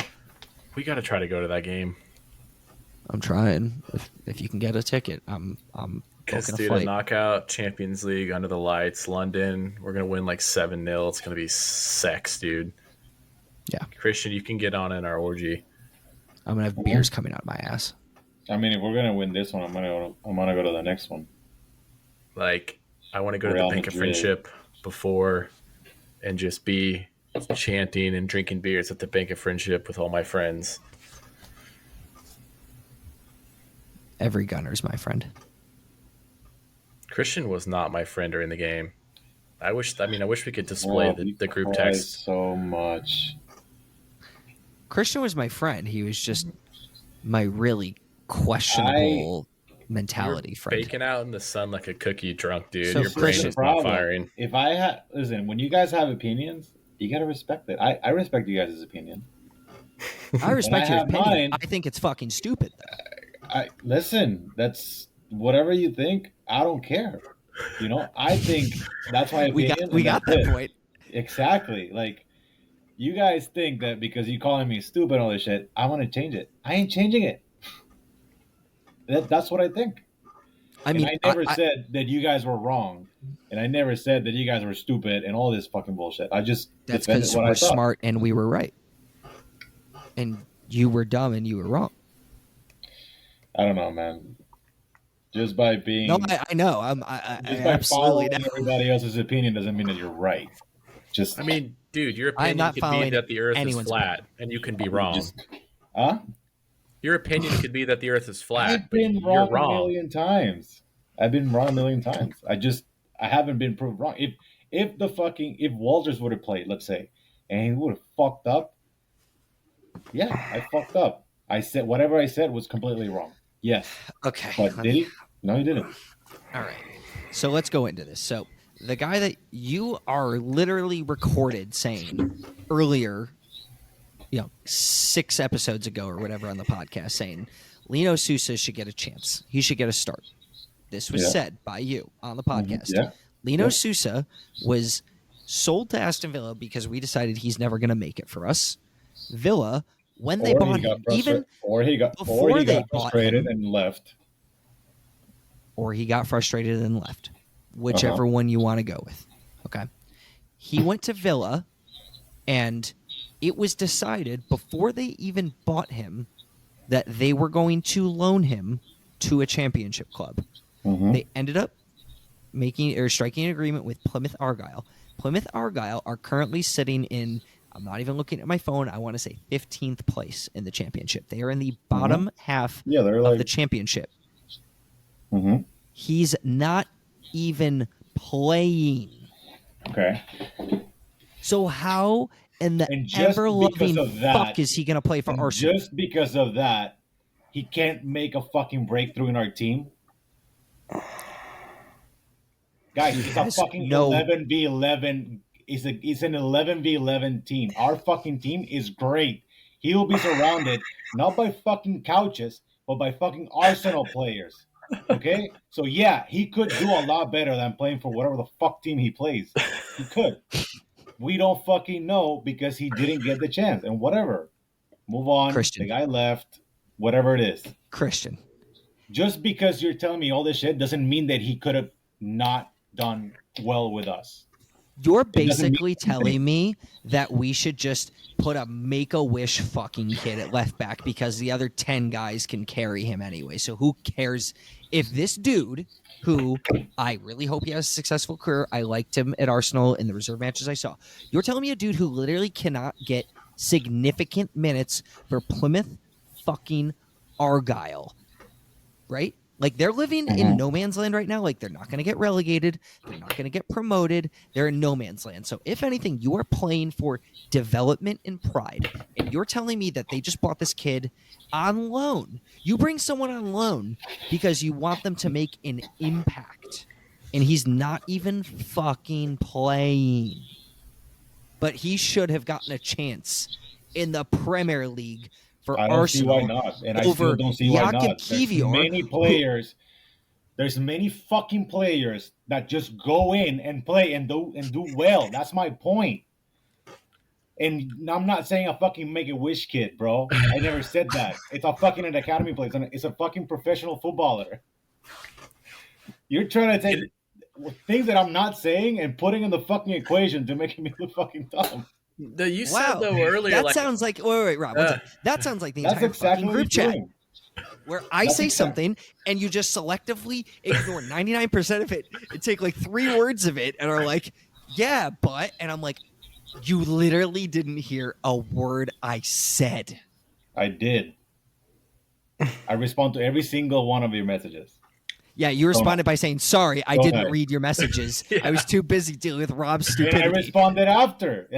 We got to try to go to that game. I'm trying. If you can get a ticket, I'm because, dude, a knockout Champions League under the lights, London. We're gonna win like 7-0. It's gonna be sex, dude. Yeah, Christian, you can get on in our orgy. I'm gonna have beers coming out of my ass. I mean, if we're gonna win this one, I'm gonna go to the next one. Like, I want to go to the Bank of Friendship before, and just be chanting and drinking beers at the Bank of Friendship with all my friends. Every gunner's my friend. Christian was not my friend during the game. I wish we could display the group text so much. Christian was my friend. He was just my really questionable mentality friend. Baking out in the sun like a cookie drunk, dude. So your brain is not firing. If listen, when you guys have opinions, you gotta respect it. I respect you guys' opinion. I respect your opinion. I think it's fucking stupid, though. Listen. That's whatever you think. I don't care. I think that's my We opinion. got that point. Exactly. Like, you guys think that because you calling me stupid and all this shit, I want to change it. I ain't changing it. That's what I think. I mean, and I never said that you guys were wrong, and I never said that you guys were stupid and all this fucking bullshit. I just that's because we're smart and we were right, and you were dumb and you were wrong. I don't know, man. Just by being I know. Just by following everybody else's opinion doesn't mean that you're right. I mean, dude, your opinion could be that the Earth is flat, and you can be wrong. Your opinion could be that the Earth is flat. I've been wrong a million times. I've been wrong a million times. I haven't been proved wrong. If Walters would have played, let's say, and he would have fucked up, yeah, I fucked up. I said whatever I said was completely wrong. Yes. Okay. But did he? No, he didn't. All right. So let's go into this. So the guy that you are literally recorded saying earlier, 6 episodes ago or whatever on the podcast, saying Lino Sousa should get a chance. He should get a start. This was said by you on the podcast. Yeah. Lino Sousa was sold to Aston Villa because we decided he's never going to make it for us. Villa, when they bought him, he got frustrated and left. Or he got frustrated and left. Whichever one you want to go with. Okay. He went to Villa, and it was decided before they even bought him that they were going to loan him to a championship club. Mm-hmm. They ended up striking an agreement with Plymouth Argyle. Plymouth Argyle are currently sitting in, I'm not even looking at my phone, I want to say 15th place in the championship. They are in the bottom half of the championship. Mm-hmm. He's not even playing. Okay. So how in the ever-loving fuck is he going to play for Arsenal? Just because of that, he can't make a fucking breakthrough in our team? Guys, it's a fucking 11v11. It's an 11v11 team. Our fucking team is great. He will be surrounded not by fucking couches, but by fucking Arsenal players. Okay? So yeah, he could do a lot better than playing for whatever the fuck team he plays. He could. We don't fucking know because he didn't get the chance. And whatever. Move on. Christian. The guy left. Whatever it is. Christian. Just because you're telling me all this shit doesn't mean that he could have not done well with us. You're basically telling me that we should just put a Make-A-Wish fucking kid at left back because the other 10 guys can carry him anyway. So who cares if this dude, who I really hope he has a successful career, I liked him at Arsenal in the reserve matches I saw. You're telling me a dude who literally cannot get significant minutes for Plymouth fucking Argyle, right? Like, they're living in no man's land right now. Like, they're not going to get relegated. They're not going to get promoted. They're in no man's land. So, if anything, you are playing for development and pride. And you're telling me that they just bought this kid on loan. You bring someone on loan because you want them to make an impact. And he's not even fucking playing. But he should have gotten a chance in the Premier League for Arsenal. I don't see why not. And I still don't see why not. There's many fucking players that just go in and play and do well. That's my point. And I'm not saying a fucking Make-A-Wish kid, bro. I never said that. It's a fucking an academy player. It's a fucking professional footballer. You're trying to take things that I'm not saying and putting in the fucking equation to make me look fucking dumb. You said though earlier. That sounds like wait, Rob. That sounds like the entire fucking group chat where I say something and you just selectively ignore 99% of it and take like 3 words of it and are like, yeah, but, and I'm like, you literally didn't hear a word I said. I did. I respond to every single one of your messages. Yeah, you responded by saying, sorry, I didn't read your messages. Yeah. I was too busy dealing with Rob's stupidity. And I responded after.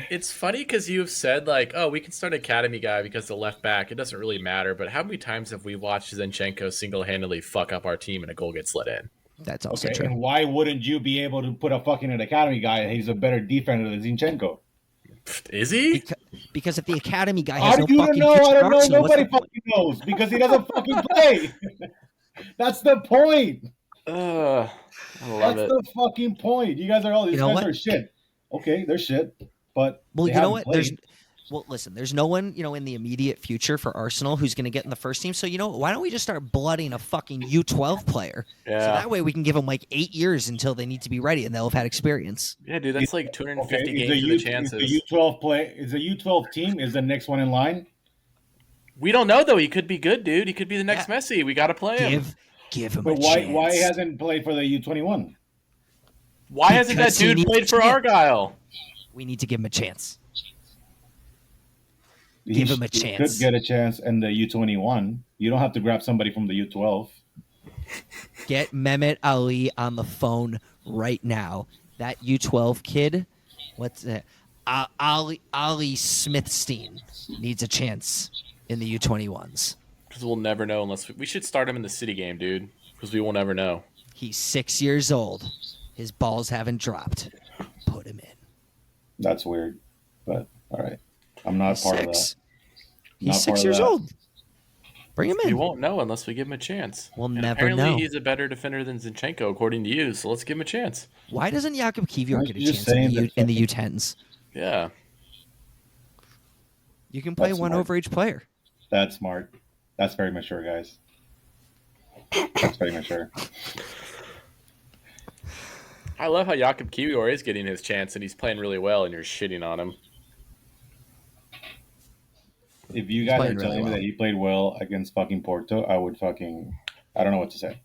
It's funny because you've said, like, oh, we can start Academy guy because the left back, it doesn't really matter. But how many times have we watched Zinchenko single-handedly fuck up our team and a goal gets let in? That's also true. And why wouldn't you be able to put a fucking an Academy guy and he's a better defender than Zinchenko? Is he? Because if the Academy guy has no fucking future I don't know. Arsenal, Nobody fucking knows because he doesn't fucking play. That's the point. I love That's it. the fucking point. You guys are all these guys are shit. Okay, they're shit, but Well, they you know what? haven't played. Listen, there's no one, in the immediate future for Arsenal who's going to get in the first team. So, why don't we just start blooding a fucking U12 player? Yeah. So that way we can give them like 8 years until they need to be ready and they'll have had experience. Yeah, dude, that's like 250 games Is of the chances. Is the U12 is the U12 team is the next one in line? We don't know though. He could be good, dude. He could be the next Messi. We got to play him. Give him But a why chance. why hasn't played for the U21? Why hasn't that Because he dude needs played a for chance. Argyle? We need to give him a chance. He Give him a He chance. could get a chance in the U21. You don't have to grab somebody from the U12. Get Mehmet Ali on the phone right now. That U12 kid, what's that? Ali Smithstein needs a chance in the U21s. Because we'll never know unless we should start him in the City game, dude. Because we will never know. He's 6 years old. His balls haven't dropped. Put him in. That's weird, but all right. I'm not part of that. He's Not 6 part of years that. old. Bring him We in. won't know unless we give him a chance. We'll And never apparently know. he's a better defender than Zinchenko, according to you. So let's give him a chance. Why doesn't Jakub Kiwior get a You're just chance in saying the that U10s? Yeah. You can play That's one smart. over each player. That's smart. That's very mature, guys. That's very mature. I love how Jakub Kiwior is getting his chance and he's playing really well and you're shitting on him. If you guys are playing telling really me well. that he played well against fucking Porto, I would fucking I don't know what to say.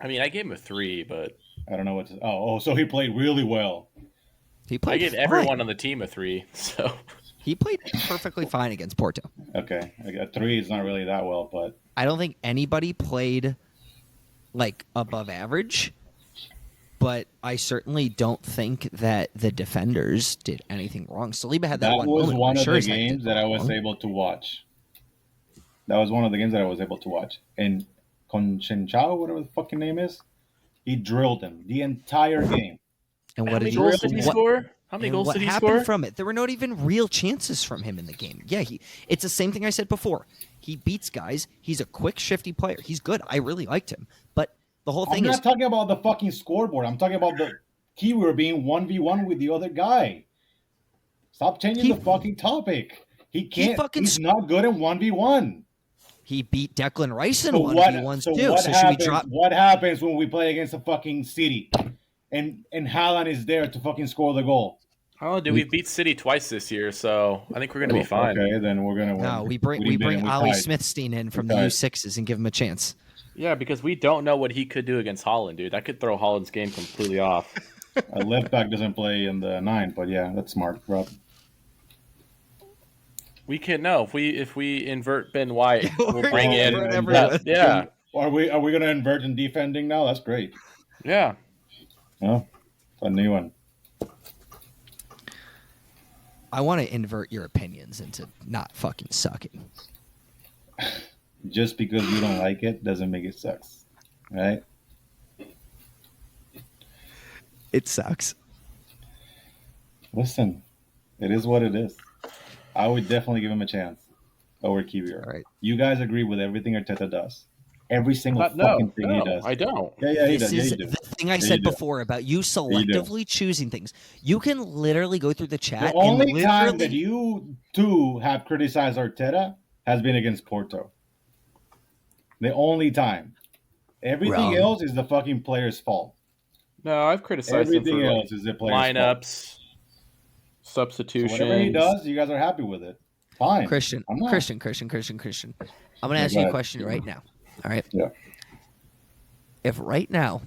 I mean, I gave him a 3, but I don't know what to. Oh, so he played really well. He played I gave fine. everyone on the team a 3. So He played perfectly fine against Porto. Okay, a 3 is not really that well, but I don't think anybody played like above average, but I certainly don't think that the defenders did anything wrong. Saliba had that, that one was moment. one I'm of sure the his head games did that I was wrong. able to watch. That was one of the games that I was able to watch. And Conchenchao, whatever the fucking name is, he drilled him the entire game. And how what many did you goals did he what- score? How many and goals what did he happened score? from it? There were not even real chances from him in the game. Yeah, it's the same thing I said before. He beats guys. He's a quick, shifty player. He's good. I really liked him. But the whole I'm thing not is, talking about the fucking scoreboard. I'm talking about the Kiwior being 1v1 with the other guy. Stop changing the fucking topic. He can't. He's not good in 1v1. he beat Declan Rice in So 1v1s too. what So should we happens? drop? What happens when we play against a fucking City, and Haaland is there to fucking score the goal? Oh, dude, we've beat City twice this year, so I think we're gonna be fine. Okay, then we're gonna win. No, we bring didn't, Ali tied. Smithstein in from We the tied. U6s and give him a chance. Yeah, because we don't know what he could do against Holland, dude. That could throw Holland's game completely off. A left back doesn't play in the 9, but yeah, that's smart, Rob. We can know if we invert Ben White, we'll We're bring gonna in invert that- everyone. yeah, Are we gonna invert in defending now? That's great. yeah. Oh, a new one. I want to invert your opinions into not fucking sucking. Just because you don't like it doesn't make it sucks, right? It sucks. Listen, it is what it is. I would definitely give him a chance over Kiwior. All right. You guys agree with everything Arteta does. Every single No, fucking thing he does. I don't. Yeah, he This does. Yeah, is he the does. thing I Yeah, said you do. before about you you do. selectively choosing things. You can literally go through the chat The only and time literally that you two have criticized Arteta has been against Porto. The only time. Everything Wrong. else is the fucking player's fault. No, I've criticized him Everything for else is the player's fault. lineups, So substitutions. whatever he does, you guys are happy with it. Fine. Christian. I'm not. I'm going to ask go you a ahead. question right now. All right. Yeah. If right now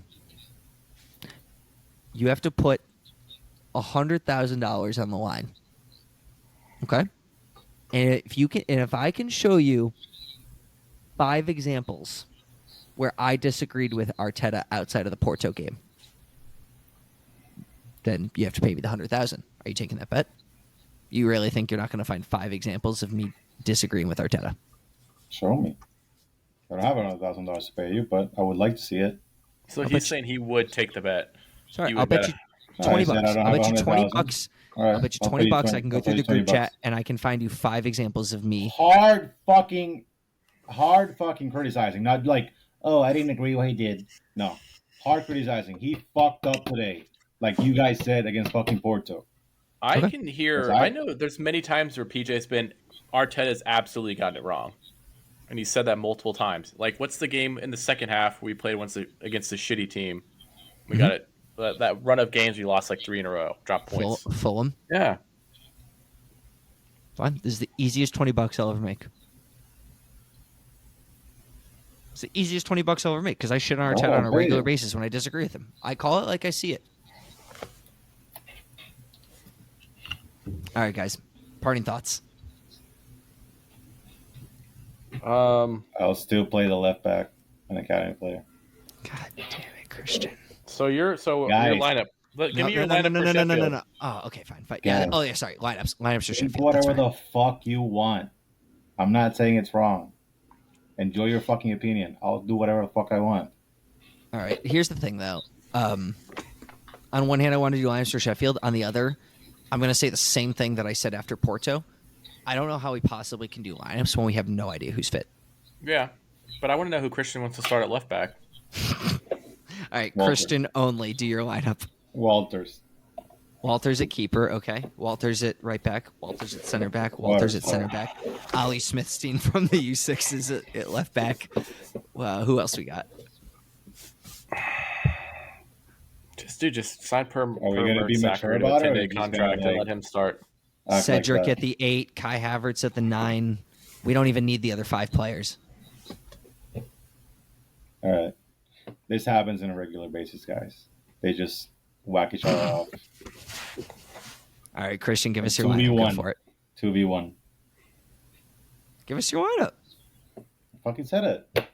you have to put $100,000 on the line, okay, and if I can show you 5 examples where I disagreed with Arteta outside of the Porto game, then you have to pay me the 100,000. Are you taking that bet? You really think you're not going to find 5 examples of me disagreeing with Arteta? Show me. I don't have $100,000 to pay you, but I would like to see it. So I'll he's bet saying he would take the bet. Sorry, He I'll would bet bet you I 20 said I bucks. don't I'll have bet you 20 $100,000. bucks. All right, I'll bet you I'll 20 pay you bucks. 20 I can go I'll through pay the you 20 group chat bucks. and I can find you 5 examples of me. Hard fucking hard fucking criticizing, not like, oh, I didn't agree what he did. No, hard criticizing. He fucked up today, like you guys said against fucking Porto. I Okay. can hear. I know there's many times where PJ's been Arteta's absolutely gotten it wrong, and he said that multiple times. Like, what's the game in the second half we played against a shitty team? We got it. That run of games we lost like 3 in a row, dropped points. Fulham. Yeah. Fine. This is the easiest $20 I'll ever make. It's the easiest $20 I'll ever make because I shit on Arteta on a regular basis when I disagree with him. I call it like I see it. All right, guys. Parting thoughts. I'll still play the left back, an academy player. God damn it, Christian. So your Guys. lineup. Give me your no, lineup. No. Oh, okay, fine. Yeah. Guys. Oh, yeah. Sorry. Lineups for Think Sheffield. whatever the fuck you want. I'm not saying it's wrong. Enjoy your fucking opinion. I'll do whatever the fuck I want. All right. Here's the thing, though. On one hand, I want to do lineups for Sheffield. On the other, I'm going to say the same thing that I said after Porto. I don't know how we possibly can do lineups when we have no idea who's fit. Yeah, but I want to know who Christian wants to start at left back. All right, Walters. Christian only. Do your lineup. Walters. Walters at keeper, okay. Walters at right back. Walters at center back. Walters at center back. Ollie Smithstein from the U6s at left back. Who else we got? Just sign per. Are we going to be mature about it? Or 10-day contract and let him start. Cedric at the 8. Kai Havertz at the 9. We don't even need the other 5 players. All right. This happens on a regular basis, guys. They just whack each other off. All right, Christian, give us your lineup. Go for it. 2v1. Give us your lineup. I fucking said it.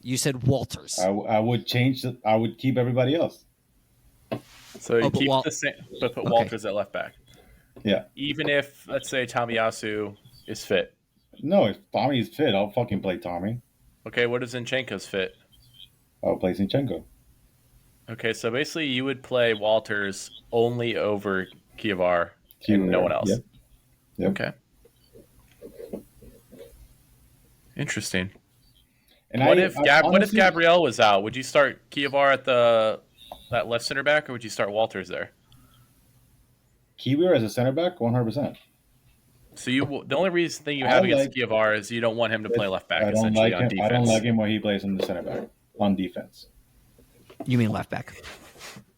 You said Walters. I would change. I would keep everybody else. So you keep the same, but put Walters at left back. Yeah. Even if, let's say, Tomiyasu is fit. No, if Tommy's fit, I'll fucking play Tommy. Okay, what if Zinchenko's fit? I'll play Zinchenko. Okay, so basically you would play Walters only over Kiwior and no one else. Yep. Okay. Interesting. And what if Gabriel was out? Would you start Kiwior at that left center back, or would you start Walters there? Kiwior as a center back, 100%. So the only thing you have against Kiwior is you don't want him to play left back. I don't like him. I don't like him where he plays in the center back on defense. You mean left back?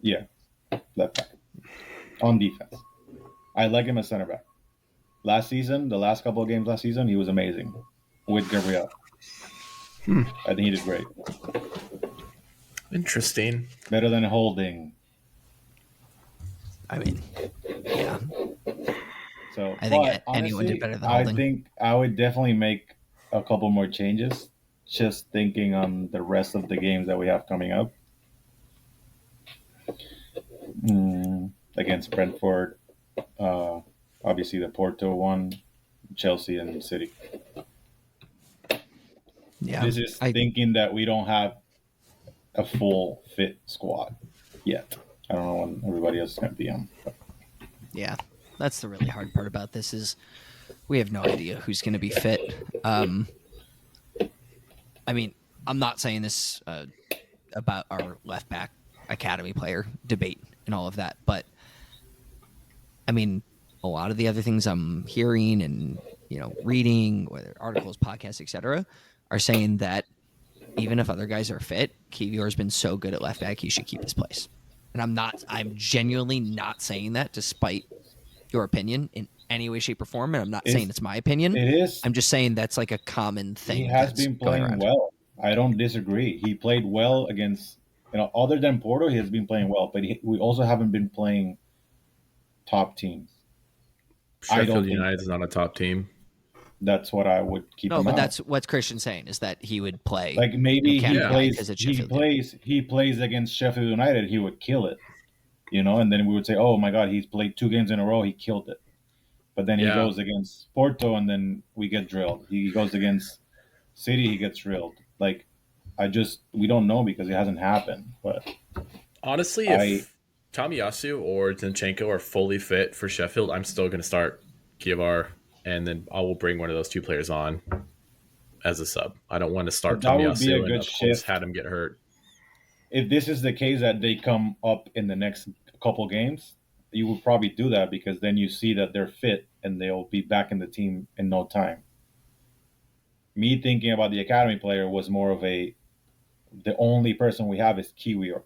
Yeah, left back on defense. I like him as center back. The last couple of games last season, he was amazing with Gabriel. I think he did great. Interesting. Better than Holding. I mean, yeah. So I think honestly, anyone did better than Holding. I think I would definitely make a couple more changes. Just thinking on the rest of the games that we have coming up. Against Brentford, obviously the Porto one, Chelsea and City. Yeah, this is thinking that we don't have a full fit squad yet. I don't know when everybody else is going to be on. But. Yeah, that's the really hard part about this is we have no idea who's going to be fit. I mean, I'm not saying this about our left back academy player debate and all of that, but I mean, a lot of the other things I'm hearing and reading, whether articles, podcasts, etc., are saying that even if other guys are fit, Kiwior's been so good at left back, he should keep his place. And I'm genuinely not saying that despite your opinion in any way, shape, or form. And I'm not saying it's my opinion. It is. I'm just saying that's like a common thing. He has been playing well. I don't disagree. He played well against, other than Porto, he has been playing well. But we also haven't been playing top teams. Sheffield United is not a top team. That's what I would keep. No, but that's what Christian's saying is that he would play. Like maybe he plays against Sheffield United, he would kill it, and then we would say, oh my God, he's played 2 games in a row, he killed it. But then he goes against Porto, and then we get drilled. He goes against City, he gets drilled. Like, we don't know because it hasn't happened. But honestly, if Tomiyasu or Zinchenko are fully fit for Sheffield, I'm still going to start Kiwior. And then I will bring one of those 2 players on. as a sub. I don't want to start That would be a Tomiyasu and good of course shift. had him get hurt. If this is the case that they come up in the next couple games, you would probably do that because then you see that they're fit and they'll be back in the team in no time. Me thinking about the academy player was more of the only person we have is Kiwior.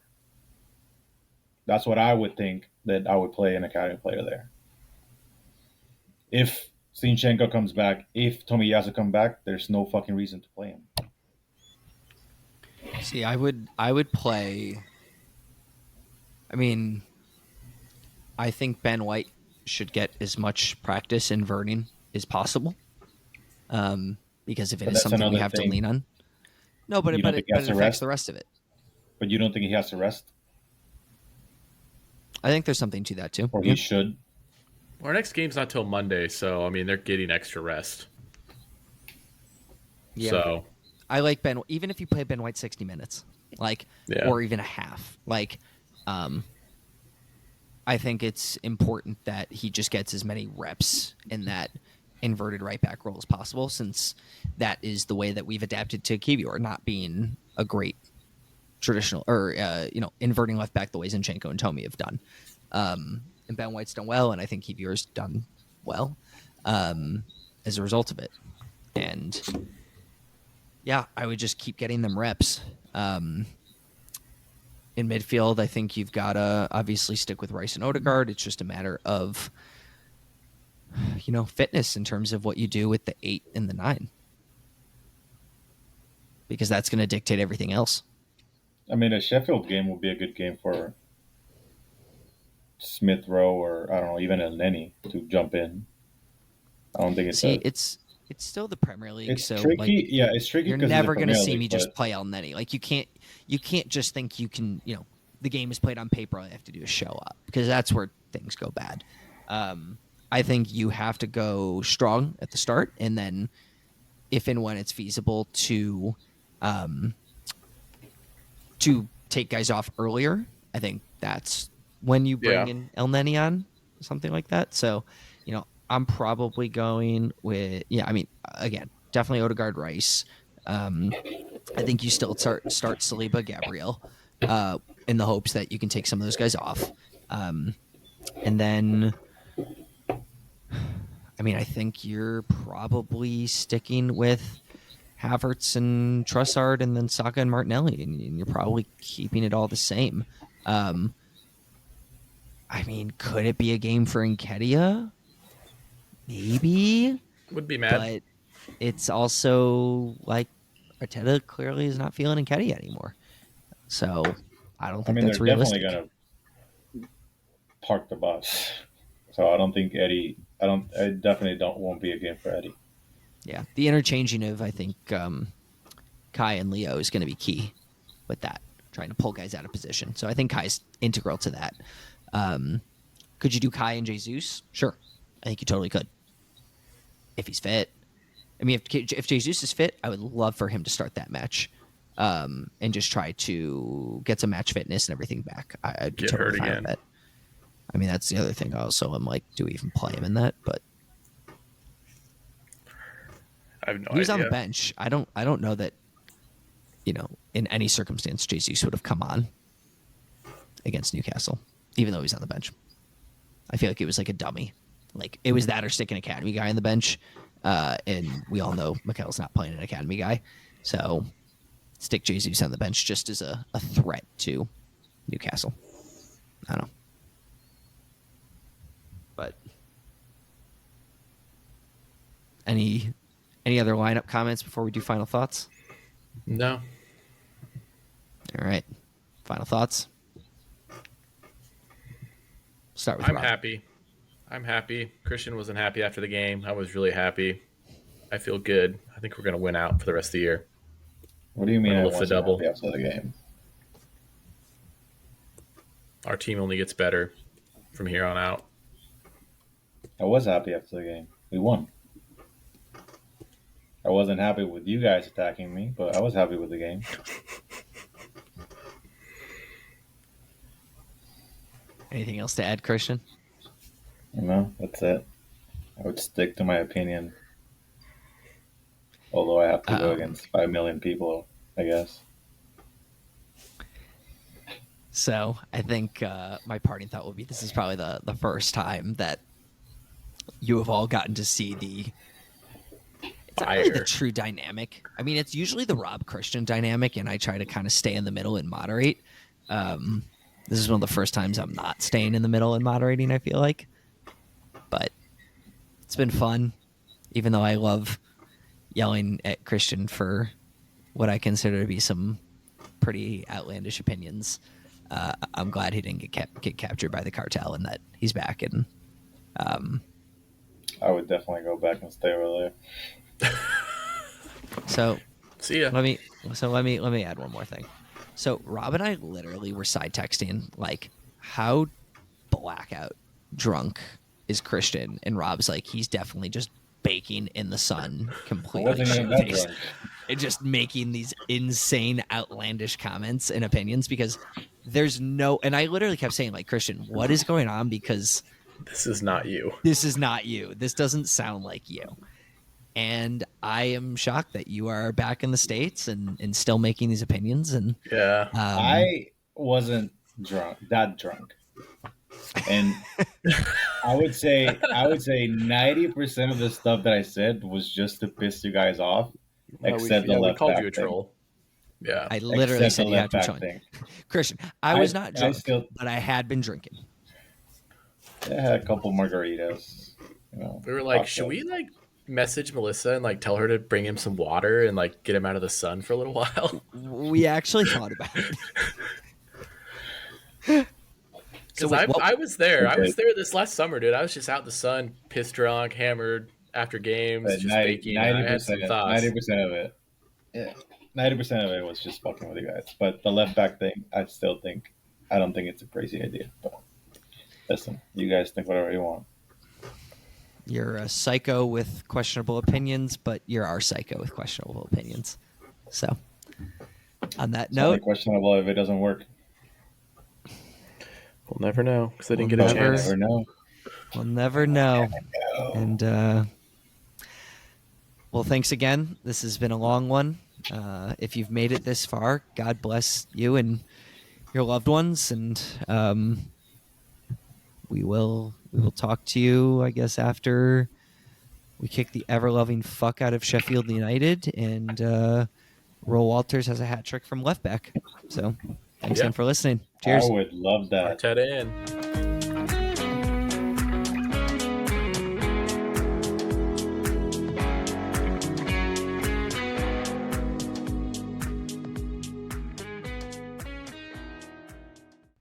That's what I would think that I would play an academy player there. If Zinchenko comes back, if Tomiyasu comes back, there's no fucking reason to play him. See, I would play. I mean, I think Ben White should get as much practice inverting as possible, because if it But is that's something we another have to thing. lean on, no, but You it don't but think it, he has but it to affects rest? the rest of it. But you don't think he has to rest? I think there's something to that too. Or Yeah. he should? Our next game's not till Monday, so I mean they're getting extra rest. Yeah. So I like Ben, even if you play Ben White 60 minutes, like, Yeah. or even a half, like, I think it's important that he just gets as many reps in that inverted right back role as possible, since that is the way that we've adapted to Kiwior not being a great traditional or inverting left back the way Zinchenko and Tomi have done. And Ben White's done well, and I think Kiwior's done well as a result of it. And yeah, I would just keep getting them reps. In midfield, I think you've got to obviously stick with Rice and Odegaard. It's just a matter of, fitness in terms of what you do with the 8 and the 9. Because that's going to dictate everything else. I mean, a Sheffield game would be a good game for Smith Rowe or, I don't know, even El Neni to jump in. I don't think it's it's still the Premier League, it's so tricky. like, Yeah, it's tricky. you're because never going to see League, me just but play El Neni. Like, you can't just think you can, the game is played on paper, all you have to do is show up, because that's where things go bad. I think you have to go strong at the start, and then if and when it's feasible to take guys off earlier, I think that's when you bring in El Neni on, something like that. So, I'm probably going with, again, definitely Odegaard, Rice. I think you still start Saliba, Gabriel, in the hopes that you can take some of those guys off. And then, I think you're probably sticking with Havertz and Trossard and then Saka and Martinelli, and you're probably keeping it all the same. Could it be a game for Nketiah? Maybe. would be mad. But it's also like Arteta clearly is not feeling Nketiah anymore. So I don't think that's they're realistic. definitely going to park the bus. So I don't think Eddie. I definitely won't be a game for Eddie. Yeah, the interchanging of, I think, Kai and Leo is going to be key with that, trying to pull guys out of position. So I think Kai's integral to that. Could you do Kai and Jesus? Sure. I think you totally could. If he's fit. If Jesus is fit, I would love for him to start that match and just try to get some match fitness and everything back. I'd Get totally hurt fine again. with that. That's the other thing also. I'm like, do we even play him in that? But I have no he was idea. on the bench. I don't know that, in any circumstance, Jesus would have come on against Newcastle, even though he's on the bench. I feel like it was like a dummy. Like, it was that or stick an academy guy on the bench. And we all know Mikel's not playing an academy guy. So stick Jesus on the bench just as a threat to Newcastle. I don't know. But any other lineup comments before we do final thoughts? No. All right. Final thoughts? Start with I'm Rob. happy. Christian wasn't happy after the game. I was really happy. I feel good. I think we're going to win out for the rest of the year. What do you mean? We're I gonna lift the wasn't double. happy after the game. Our team only gets better from here on out. I was happy after the game. We won. I wasn't happy with you guys attacking me, but I was happy with the game. Anything else to add, Christian? That's it. I would stick to my opinion. Although I have to go Um, against 5 million people, I guess. So I think my parting thought would be this is probably the first time that you have all gotten to see it's not really the Fire. true dynamic. I mean, it's usually the Rob Christian dynamic, and I try to kind of stay in the middle and moderate. This is one of the first times I'm not staying in the middle and moderating, I feel like. But it's been fun, even though I love yelling at Christian for what I consider to be some pretty outlandish opinions. I'm glad he didn't get captured by the cartel and that he's back. And I would definitely go back and stay over there. so See ya. let me add one more thing. So Rob and I literally were side texting like, how blackout drunk is Christian? And Rob's like, he's definitely just baking in the sun, I completely wasn't even that shit-faced, drunk. and just making these insane, outlandish comments and opinions because there's no. And I literally kept saying like, Christian, what is going on? Because This is not you. this is not you. This doesn't sound like you. And I am shocked that you are back in the States and still making these opinions. And Yeah. I wasn't that drunk. And I would say 90% of the stuff that I said was just to piss you guys off, except the we left called back you a thing. troll. Yeah. I literally Except said the you had left to be back showing. thing. Christian, I was not I drunk, still- but I had been drinking. I had a couple margaritas. We were like, fuck should that. we like message Melissa and like tell her to bring him some water and like get him out of the sun for a little while? We actually thought about it. Because wait, I was there. I Okay. was there this last summer, dude. I was just out in the sun, pissed drunk, hammered after games, But just baking. I had some 90% thoughts. 90% of it. Yeah. 90% of it was just fucking with you guys. But the left back thing, I don't think it's a crazy idea. But listen, you guys think whatever you want. You're a psycho with questionable opinions, but you're our psycho with questionable opinions. So, on that It's only note, questionable if it doesn't work. We'll never know because I didn't We'll get a never- chance. Never know. we'll never know. And, well, thanks again. This has been a long one. If you've made it this far, God bless you and your loved ones. And we will talk to you, I guess, after we kick the ever-loving fuck out of Sheffield United and Roll Walters has a hat trick from left back. So thanks Yeah. again for listening. Cheers. I would love that. Arteta in.